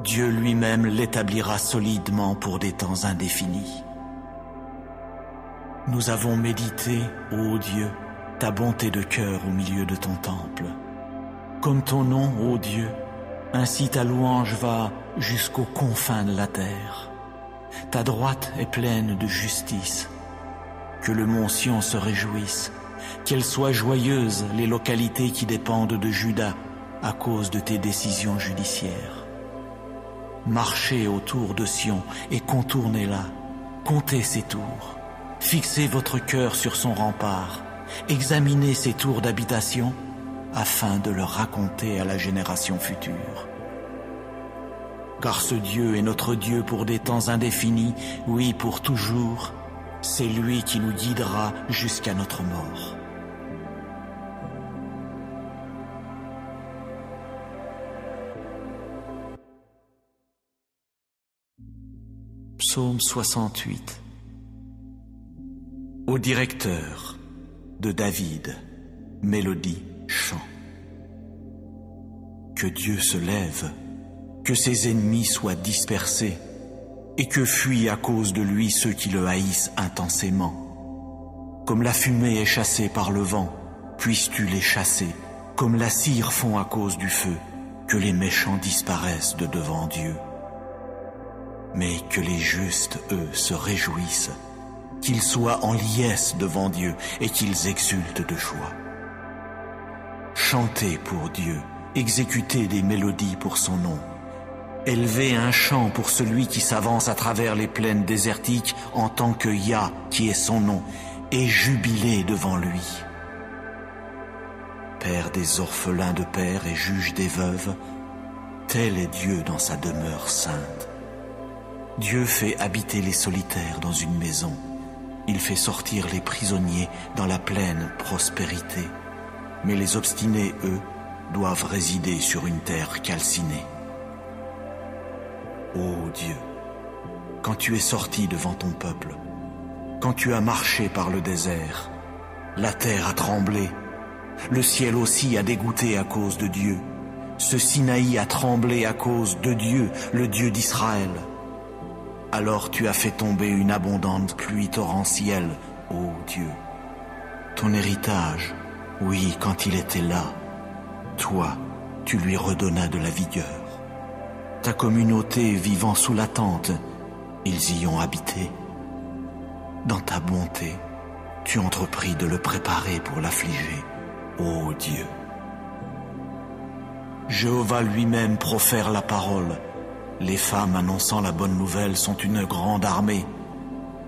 Dieu lui-même l'établira solidement pour des temps indéfinis. Nous avons médité, ô Dieu, ta bonté de cœur au milieu de ton temple. Comme ton nom, ô Dieu, ainsi ta louange va jusqu'aux confins de la terre. Ta droite est pleine de justice. Que le mont Sion se réjouisse, qu'elles soient joyeuses les localités qui dépendent de Juda à cause de tes décisions judiciaires. Marchez autour de Sion et contournez-la, comptez ses tours, fixez votre cœur sur son rempart, examinez ses tours d'habitation afin de le raconter à la génération future. Car ce Dieu est notre Dieu pour des temps indéfinis, oui, pour toujours. C'est lui qui nous guidera jusqu'à notre mort. Psaume 68. Au directeur de David, mélodie, chant. Que Dieu se lève, que ses ennemis soient dispersés, et que fuient à cause de lui ceux qui le haïssent intensément. Comme la fumée est chassée par le vent, puisses-tu les chasser, comme la cire fond à cause du feu, que les méchants disparaissent de devant Dieu. Mais que les justes, eux, se réjouissent, qu'ils soient en liesse devant Dieu et qu'ils exultent de joie. Chantez pour Dieu, exécutez des mélodies pour son nom. Élevez un chant pour celui qui s'avance à travers les plaines désertiques en tant que Yah, qui est son nom, et jubilez devant lui. Père des orphelins de père et juge des veuves, tel est Dieu dans sa demeure sainte. Dieu fait habiter les solitaires dans une maison. Il fait sortir les prisonniers dans la pleine prospérité. Mais les obstinés, eux, doivent résider sur une terre calcinée. Ô Dieu, quand tu es sorti devant ton peuple, quand tu as marché par le désert, la terre a tremblé, le ciel aussi a dégoûté à cause de Dieu. Ce Sinaï a tremblé à cause de Dieu, le Dieu d'Israël. Alors tu as fait tomber une abondante pluie torrentielle, ô Dieu. Ton héritage, oui, quand il était là, toi, tu lui redonnas de la vigueur. Ta communauté vivant sous la tente, ils y ont habité. Dans ta bonté, tu entrepris de le préparer pour l'affliger, ô Dieu. Jéhovah lui-même profère la parole. Les femmes annonçant la bonne nouvelle sont une grande armée.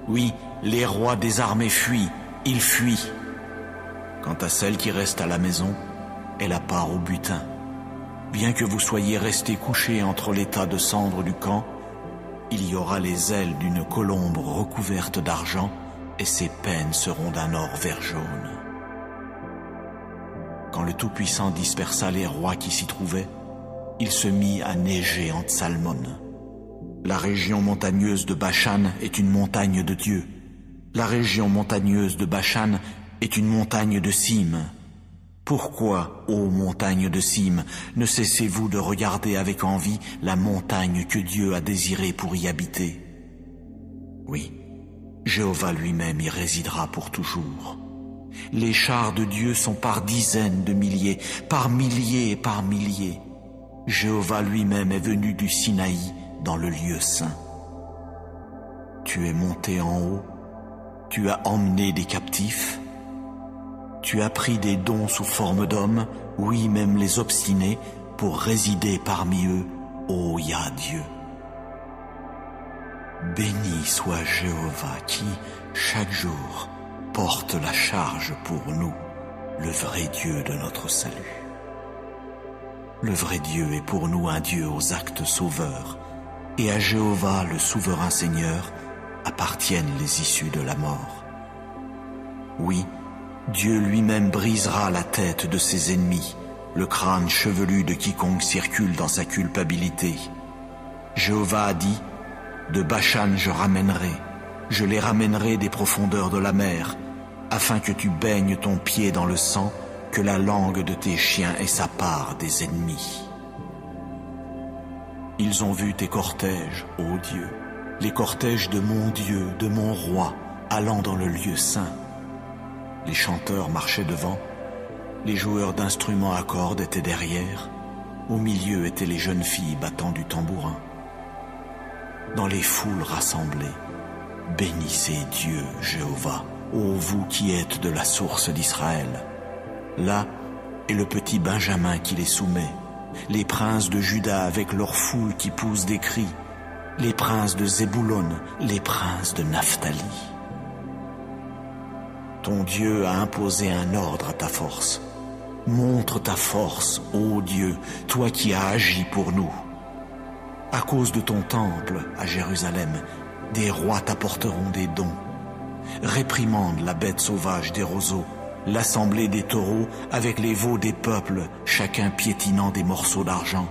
Oui, les rois des armées fuient, ils fuient. Quant à celle qui reste à la maison, elle a part au butin. Bien que vous soyez restés couchés entre les tas de cendres du camp, il y aura les ailes d'une colombe recouverte d'argent, et ses pennes seront d'un or vert jaune. Quand le Tout-Puissant dispersa les rois qui s'y trouvaient, il se mit à neiger en Tsalmon. La région montagneuse de Bashan est une montagne de Dieu. La région montagneuse de Bashan est une montagne de cime. Pourquoi, ô montagne de cime, ne cessez-vous de regarder avec envie la montagne que Dieu a désirée pour y habiter? Oui, Jéhovah lui-même y résidera pour toujours. Les chars de Dieu sont par dizaines de milliers, par milliers et par milliers. Jéhovah lui-même est venu du Sinaï dans le lieu saint. Tu es monté en haut, tu as emmené des captifs, tu as pris des dons sous forme d'hommes, oui, même les obstinés, pour résider parmi eux, ô Yah Dieu. Béni soit Jéhovah qui, chaque jour, porte la charge pour nous, le vrai Dieu de notre salut. Le vrai Dieu est pour nous un Dieu aux actes sauveurs, et à Jéhovah, le souverain Seigneur, appartiennent les issues de la mort. Oui, Dieu lui-même brisera la tête de ses ennemis, le crâne chevelu de quiconque circule dans sa culpabilité. Jéhovah a dit, de Bashan je les ramènerai des profondeurs de la mer, afin que tu baignes ton pied dans le sang, que la langue de tes chiens ait sa part des ennemis. Ils ont vu tes cortèges, ô Dieu, les cortèges de mon Dieu, de mon roi, allant dans le lieu saint. Les chanteurs marchaient devant, les joueurs d'instruments à cordes étaient derrière, au milieu étaient les jeunes filles battant du tambourin. Dans les foules rassemblées, bénissez Dieu, Jéhovah, ô vous qui êtes de la source d'Israël. Là est le petit Benjamin qui les soumet, les princes de Juda avec leur foule qui poussent des cris, les princes de Zéboulon, les princes de Naphtali. Ton Dieu a imposé un ordre à ta force. Montre ta force, ô Dieu, toi qui as agi pour nous. À cause de ton temple à Jérusalem, des rois t'apporteront des dons. Réprimande la bête sauvage des roseaux, l'assemblée des taureaux avec les veaux des peuples, chacun piétinant des morceaux d'argent.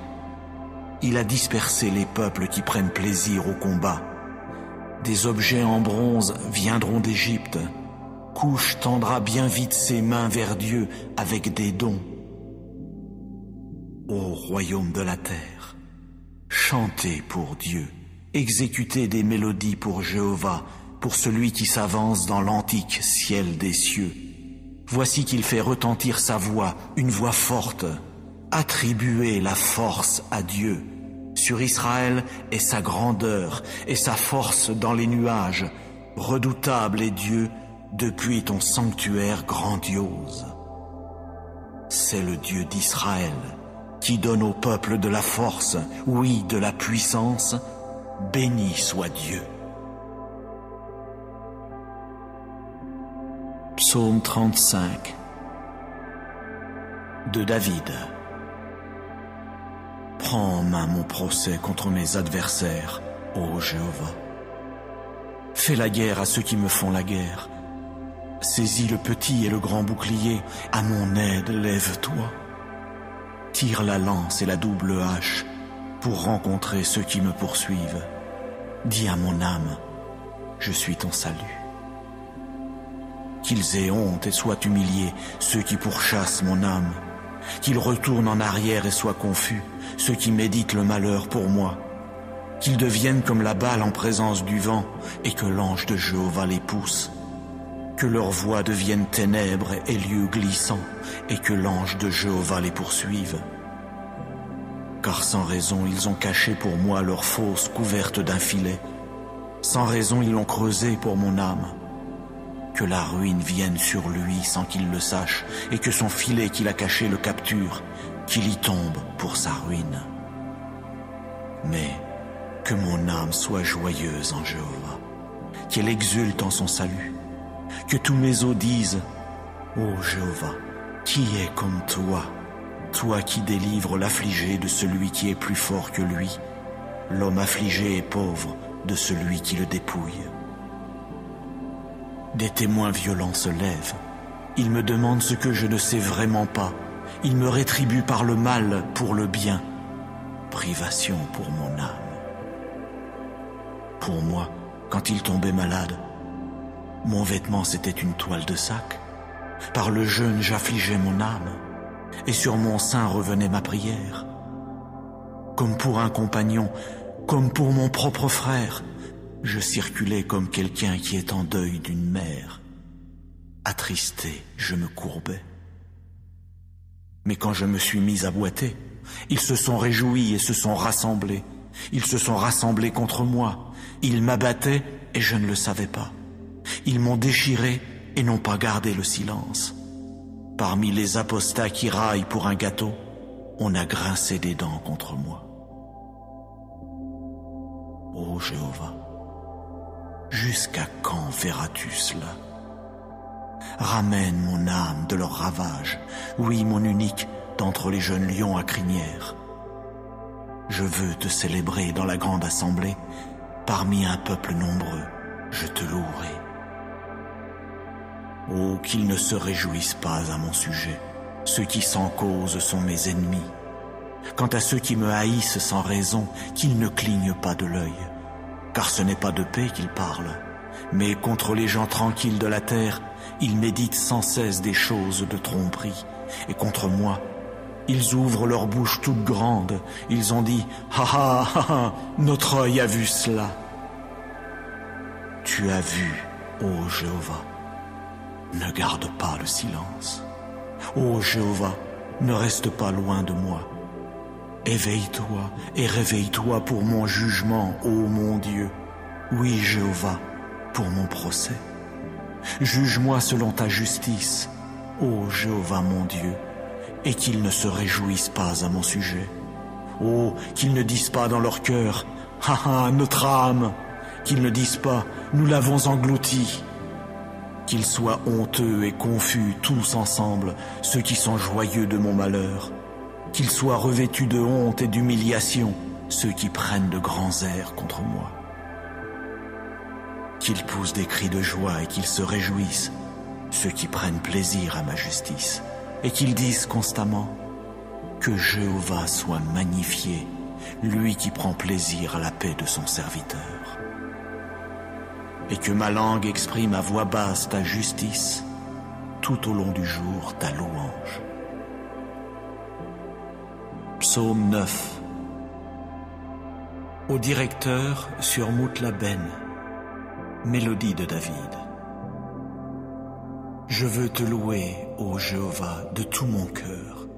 Il a dispersé les peuples qui prennent plaisir au combat. Des objets en bronze viendront d'Égypte. Couche tendra bien vite ses mains vers Dieu avec des dons. Ô royaume de la terre, chantez pour Dieu, exécutez des mélodies pour Jéhovah, pour celui qui s'avance dans l'antique ciel des cieux. Voici qu'il fait retentir sa voix, une voix forte. Attribuez la force à Dieu. Sur Israël est sa grandeur et sa force dans les nuages. Redoutable est Dieu depuis ton sanctuaire grandiose. C'est le Dieu d'Israël qui donne au peuple de la force, oui, de la puissance. Béni soit Dieu. Psaume 35. de David. Prends en main mon procès contre mes adversaires, ô Jéhovah. Fais la guerre à ceux qui me font la guerre. Saisis le petit et le grand bouclier, à mon aide lève-toi. Tire la lance et la double hache pour rencontrer ceux qui me poursuivent. Dis à mon âme, je suis ton salut. Qu'ils aient honte et soient humiliés ceux qui pourchassent mon âme. Qu'ils retournent en arrière et soient confus ceux qui méditent le malheur pour moi. Qu'ils deviennent comme la balle en présence du vent et que l'ange de Jéhovah les pousse. Que leur voix devienne ténèbres et lieux glissants et que l'ange de Jéhovah les poursuive. Car sans raison ils ont caché pour moi leur fosse couverte d'un filet. Sans raison ils l'ont creusé pour mon âme. Que la ruine vienne sur lui sans qu'il le sache et que son filet qu'il a caché le capture, qu'il y tombe pour sa ruine. Mais que mon âme soit joyeuse en Jéhovah, qu'elle exulte en son salut, que tous mes os disent, ô Jéhovah, qui est comme toi, toi qui délivres l'affligé de celui qui est plus fort que lui, l'homme affligé et pauvre de celui qui le dépouille. Des témoins violents se lèvent, ils me demandent ce que je ne sais vraiment pas, ils me rétribuent par le mal pour le bien, privation pour mon âme. Pour moi, quand il tombait malade, mon vêtement c'était une toile de sac. Par le jeûne j'affligeais mon âme, et sur mon sein revenait ma prière. Comme pour un compagnon, comme pour mon propre frère, je circulais comme quelqu'un qui est en deuil d'une mère. Attristé, je me courbais. Mais quand je me suis mis à boiter, ils se sont réjouis et se sont rassemblés. Ils se sont rassemblés contre moi. Ils m'abattaient et je ne le savais pas. Ils m'ont déchiré et n'ont pas gardé le silence. Parmi les apostats qui raillent pour un gâteau, on a grincé des dents contre moi. Ô Jéhovah, jusqu'à quand verras-tu cela? Ramène mon âme de leur ravage, oui, mon unique, d'entre les jeunes lions à crinière. Je veux te célébrer dans la grande assemblée, parmi un peuple nombreux, je te louerai. Oh, qu'ils ne se réjouissent pas à mon sujet, ceux qui sans cause sont mes ennemis. Quant à ceux qui me haïssent sans raison, qu'ils ne clignent pas de l'œil, car ce n'est pas de paix qu'ils parlent, mais contre les gens tranquilles de la terre, ils méditent sans cesse des choses de tromperie, et contre moi, ils ouvrent leur bouche toute grande, ils ont dit « Ha ha ha ha, notre œil a vu cela !» Tu as vu, ô Jéhovah, ne garde pas le silence. Ô Jéhovah, ne reste pas loin de moi. Éveille-toi et réveille-toi pour mon jugement, ô mon Dieu. Oui, Jéhovah, pour mon procès. Juge-moi selon ta justice, ô Jéhovah mon Dieu, et qu'ils ne se réjouissent pas à mon sujet. Oh, qu'ils ne disent pas dans leur cœur, « Ha ha, notre âme !» Qu'ils ne disent pas, « Nous l'avons englouti !» Qu'ils soient honteux et confus tous ensemble, ceux qui sont joyeux de mon malheur. Qu'ils soient revêtus de honte et d'humiliation, ceux qui prennent de grands airs contre moi. Qu'ils poussent des cris de joie et qu'ils se réjouissent, ceux qui prennent plaisir à ma justice, et qu'ils disent constamment que Jéhovah soit magnifié, lui qui prend plaisir à la paix de son serviteur. Et que ma langue exprime à voix basse ta justice, tout au long du jour ta louange. Psaume 9. Au directeur sur Moutlaben, mélodie de David. Je veux te louer, ô Jéhovah, de tout mon cœur.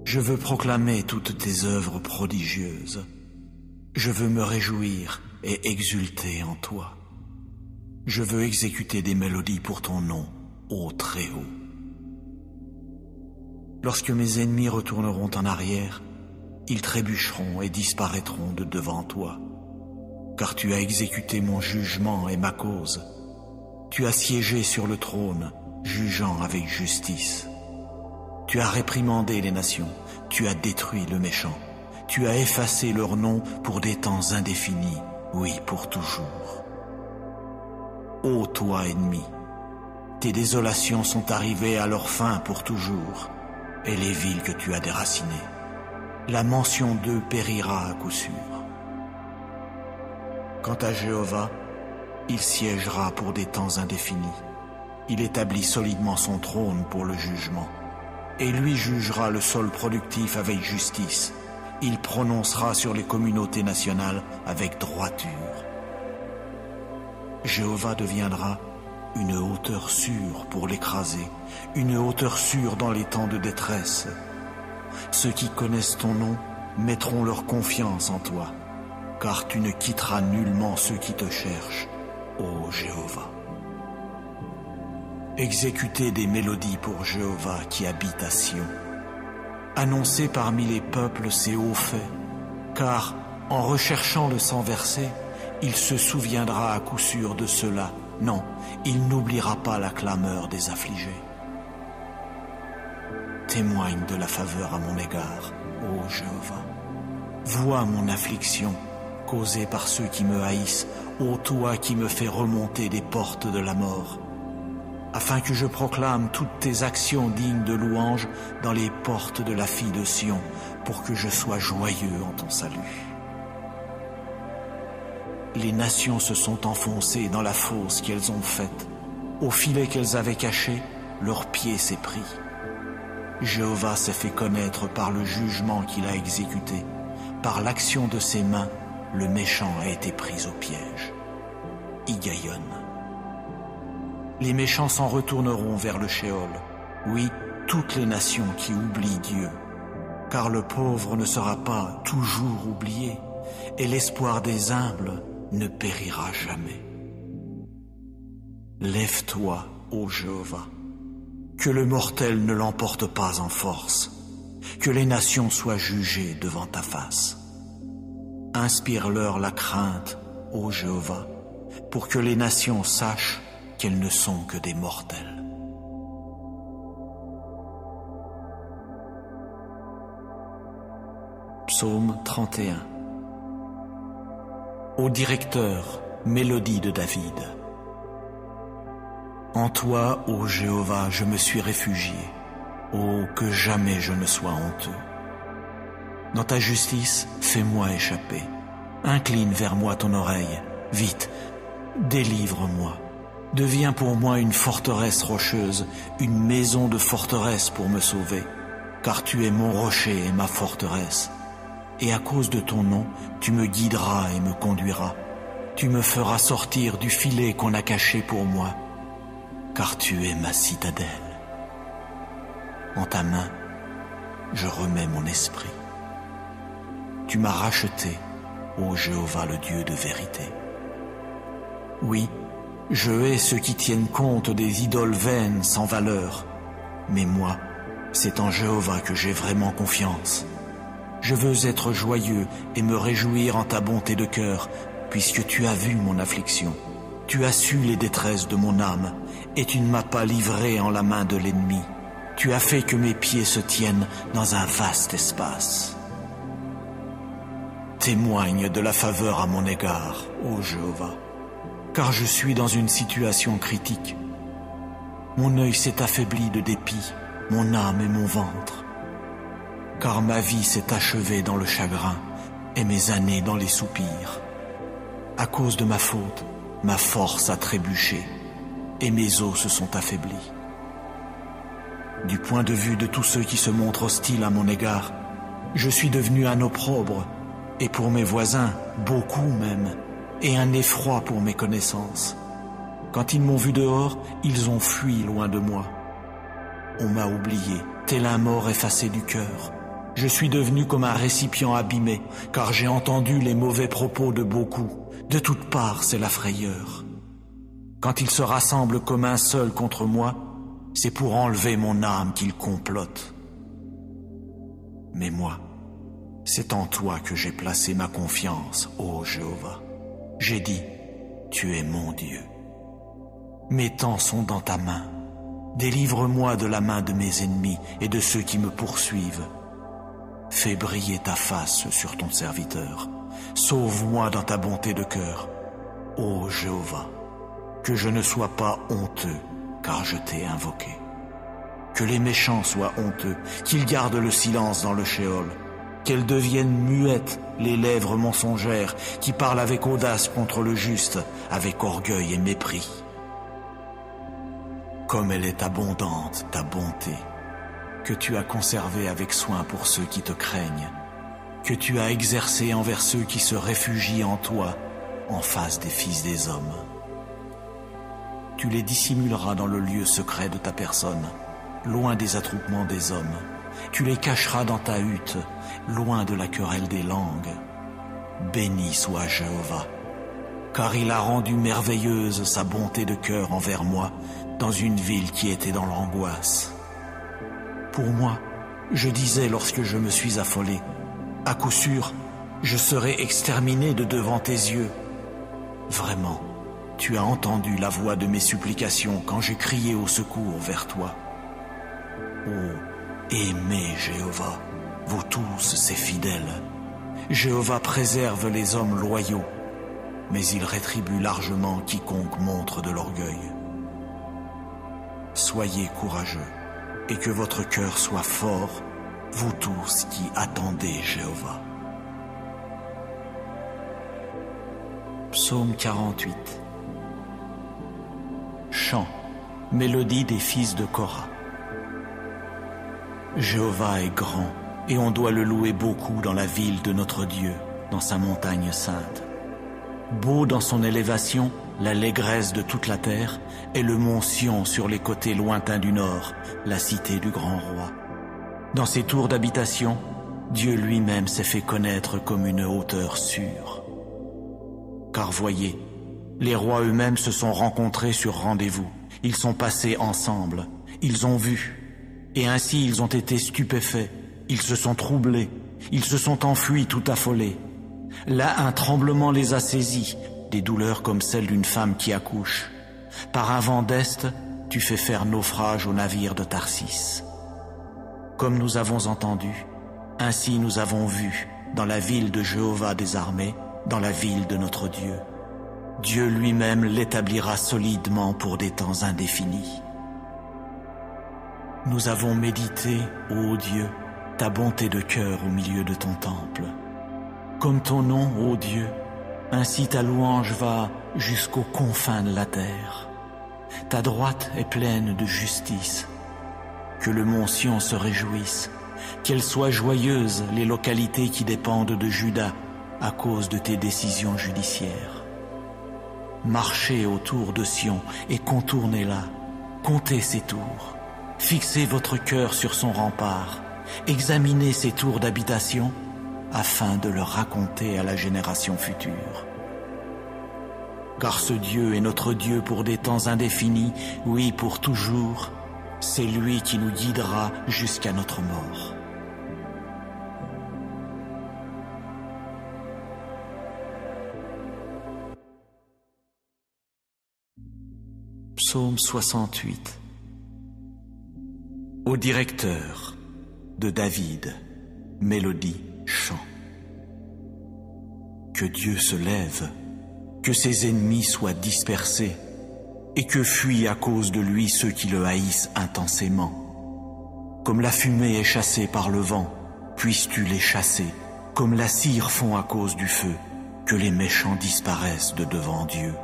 Je veux proclamer toutes tes œuvres prodigieuses. Je veux me réjouir et exulter en toi. Je veux exécuter des mélodies pour ton nom, ô Très-Haut. Lorsque mes ennemis retourneront en arrière, ils trébucheront et disparaîtront de devant toi. Car tu as exécuté mon jugement et ma cause. Tu as siégé sur le trône, jugeant avec justice. Tu as réprimandé les nations, tu as détruit le méchant, tu as effacé leur nom pour des temps indéfinis, oui, pour toujours. Ô toi, ennemi, tes désolations sont arrivées à leur fin pour toujours, et les villes que tu as déracinées, la mention d'eux périra à coup sûr. Quant à Jéhovah, il siégera pour des temps indéfinis. Il établit solidement son trône pour le jugement. Et lui jugera le sol productif avec justice. Il prononcera sur les communautés nationales avec droiture. Jéhovah deviendra une hauteur sûre pour l'écraser, une hauteur sûre dans les temps de détresse. Ceux qui connaissent ton nom mettront leur confiance en toi, car tu ne quitteras nullement ceux qui te cherchent, ô Jéhovah. Exécutez des mélodies pour Jéhovah qui habite à Sion. Annoncez parmi les peuples ses hauts faits, car en recherchant le sang versé, il se souviendra à coup sûr de cela. Non, il n'oubliera pas la clameur des affligés. Témoigne de la faveur à mon égard, ô Jéhovah. Vois mon affliction causée par ceux qui me haïssent, ô toi qui me fais remonter des portes de la mort, afin que je proclame toutes tes actions dignes de louange dans les portes de la fille de Sion, pour que je sois joyeux en ton salut. Les nations se sont enfoncées dans la fosse qu'elles ont faite. Au filet qu'elles avaient caché, leur pied s'est pris. Jéhovah s'est fait connaître par le jugement qu'il a exécuté. Par l'action de ses mains, le méchant a été pris au piège. Higayon. Les méchants s'en retourneront vers le Sheol. Oui, toutes les nations qui oublient Dieu. Car le pauvre ne sera pas toujours oublié, et l'espoir des humbles ne périra jamais. Lève-toi, ô Jéhovah, que le mortel ne l'emporte pas en force, que les nations soient jugées devant ta face. Inspire-leur la crainte, ô Jéhovah, pour que les nations sachent qu'elles ne sont que des mortels. Psaume 31. Au directeur, mélodie de David. En toi, ô Jéhovah, je me suis réfugié. Oh, que jamais je ne sois honteux. Dans ta justice, fais-moi échapper. Incline vers moi ton oreille. Vite, délivre-moi. Deviens pour moi une forteresse rocheuse, une maison de forteresse pour me sauver. Car tu es mon rocher et ma forteresse. Et à cause de ton nom, tu me guideras et me conduiras. Tu me feras sortir du filet qu'on a caché pour moi, car tu es ma citadelle. En ta main, je remets mon esprit. Tu m'as racheté, ô Jéhovah, le Dieu de vérité. Oui, je hais ceux qui tiennent compte des idoles vaines sans valeur, mais moi, c'est en Jéhovah que j'ai vraiment confiance. Je veux être joyeux et me réjouir en ta bonté de cœur, puisque tu as vu mon affliction. Tu as su les détresses de mon âme, et tu ne m'as pas livré en la main de l'ennemi. Tu as fait que mes pieds se tiennent dans un vaste espace. Témoigne de la faveur à mon égard, ô Jéhovah, car je suis dans une situation critique. Mon œil s'est affaibli de dépit, mon âme et mon ventre. Car ma vie s'est achevée dans le chagrin et mes années dans les soupirs. À cause de ma faute, ma force a trébuché et mes os se sont affaiblis. Du point de vue de tous ceux qui se montrent hostiles à mon égard, je suis devenu un opprobre, et pour mes voisins, beaucoup même, et un effroi pour mes connaissances. Quand ils m'ont vu dehors, ils ont fui loin de moi. On m'a oublié, tel un mort effacé du cœur. Je suis devenu comme un récipient abîmé, car j'ai entendu les mauvais propos de beaucoup. De toutes parts, c'est la frayeur. Quand ils se rassemblent comme un seul contre moi, c'est pour enlever mon âme qu'ils complotent. Mais moi, c'est en toi que j'ai placé ma confiance, ô Jéhovah. J'ai dit, tu es mon Dieu. Mes temps sont dans ta main. Délivre-moi de la main de mes ennemis et de ceux qui me poursuivent. Fais briller ta face sur ton serviteur. Sauve-moi dans ta bonté de cœur. Ô Jéhovah, que je ne sois pas honteux, car je t'ai invoqué. Que les méchants soient honteux, qu'ils gardent le silence dans le shéol, qu'elles deviennent muettes les lèvres mensongères qui parlent avec audace contre le juste, avec orgueil et mépris. Comme elle est abondante, ta bonté, que tu as conservée avec soin pour ceux qui te craignent, que tu as exercée envers ceux qui se réfugient en toi, en face des fils des hommes. Tu les dissimuleras dans le lieu secret de ta personne, loin des attroupements des hommes. Tu les cacheras dans ta hutte, loin de la querelle des langues. Béni soit Jéhovah, car il a rendu merveilleuse sa bonté de cœur envers moi dans une ville qui était dans l'angoisse. Pour moi, je disais lorsque je me suis affolé, à coup sûr, je serai exterminé de devant tes yeux. Vraiment, tu as entendu la voix de mes supplications quand j'ai crié au secours vers toi. Ô, aimez Jéhovah, vous tous ses fidèles. Jéhovah préserve les hommes loyaux, mais il rétribue largement quiconque montre de l'orgueil. Soyez courageux, et que votre cœur soit fort, vous tous qui attendez Jéhovah. Psaume 48. Chant, mélodie des fils de Korah. Jéhovah est grand, et on doit le louer beaucoup dans la ville de notre Dieu, dans sa montagne sainte. Beau dans son élévation, l'allégresse de toute la terre, et le mont Sion sur les côtés lointains du nord, la cité du grand roi. Dans ses tours d'habitation, Dieu lui-même s'est fait connaître comme une hauteur sûre. Car voyez, les rois eux-mêmes se sont rencontrés sur rendez-vous. Ils sont passés ensemble, ils ont vu, et ainsi ils ont été stupéfaits, ils se sont troublés, ils se sont enfuis tout affolés. Là, un tremblement les a saisis, des douleurs comme celles d'une femme qui accouche. Par un vent d'est, tu fais faire naufrage au navire de Tarsis. Comme nous avons entendu, ainsi nous avons vu, dans la ville de Jéhovah des armées, dans la ville de notre Dieu. Dieu lui-même l'établira solidement pour des temps indéfinis. Nous avons médité, ô Dieu, ta bonté de cœur au milieu de ton temple. Comme ton nom, ô Dieu, ainsi ta louange va jusqu'aux confins de la terre. Ta droite est pleine de justice. Que le mont Sion se réjouisse, qu'elles soient joyeuses les localités qui dépendent de Juda à cause de tes décisions judiciaires. Marchez autour de Sion et contournez-la, comptez ses tours, fixez votre cœur sur son rempart, examinez ses tours d'habitation afin de le raconter à la génération future. Car ce Dieu est notre Dieu pour des temps indéfinis, oui, pour toujours. C'est lui qui nous guidera jusqu'à notre mort. Psaume 68. Au directeur de David, mélodie, chant. Que Dieu se lève, que ses ennemis soient dispersés, et que fuient à cause de lui ceux qui le haïssent intensément. Comme la fumée est chassée par le vent, puisses-tu les chasser, comme la cire fond à cause du feu, que les méchants disparaissent de devant Dieu.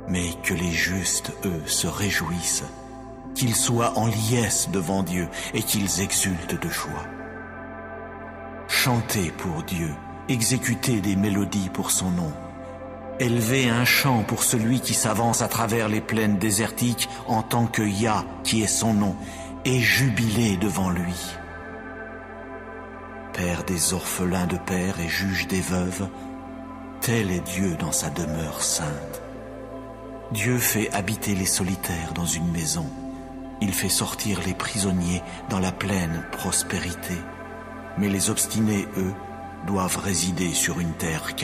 Mais que les justes, eux, se réjouissent, qu'ils soient en liesse devant Dieu et qu'ils exultent de joie. Chantez pour Dieu, exécutez des mélodies pour son nom. Élevez un chant pour celui qui s'avance à travers les plaines désertiques en tant que Yah, qui est son nom, et jubilez devant lui. Père des orphelins de père et juge des veuves, tel est Dieu dans sa demeure sainte. Dieu fait habiter les solitaires dans une maison. Il fait sortir les prisonniers dans la pleine prospérité. Mais les obstinés, eux, doivent résider sur une terre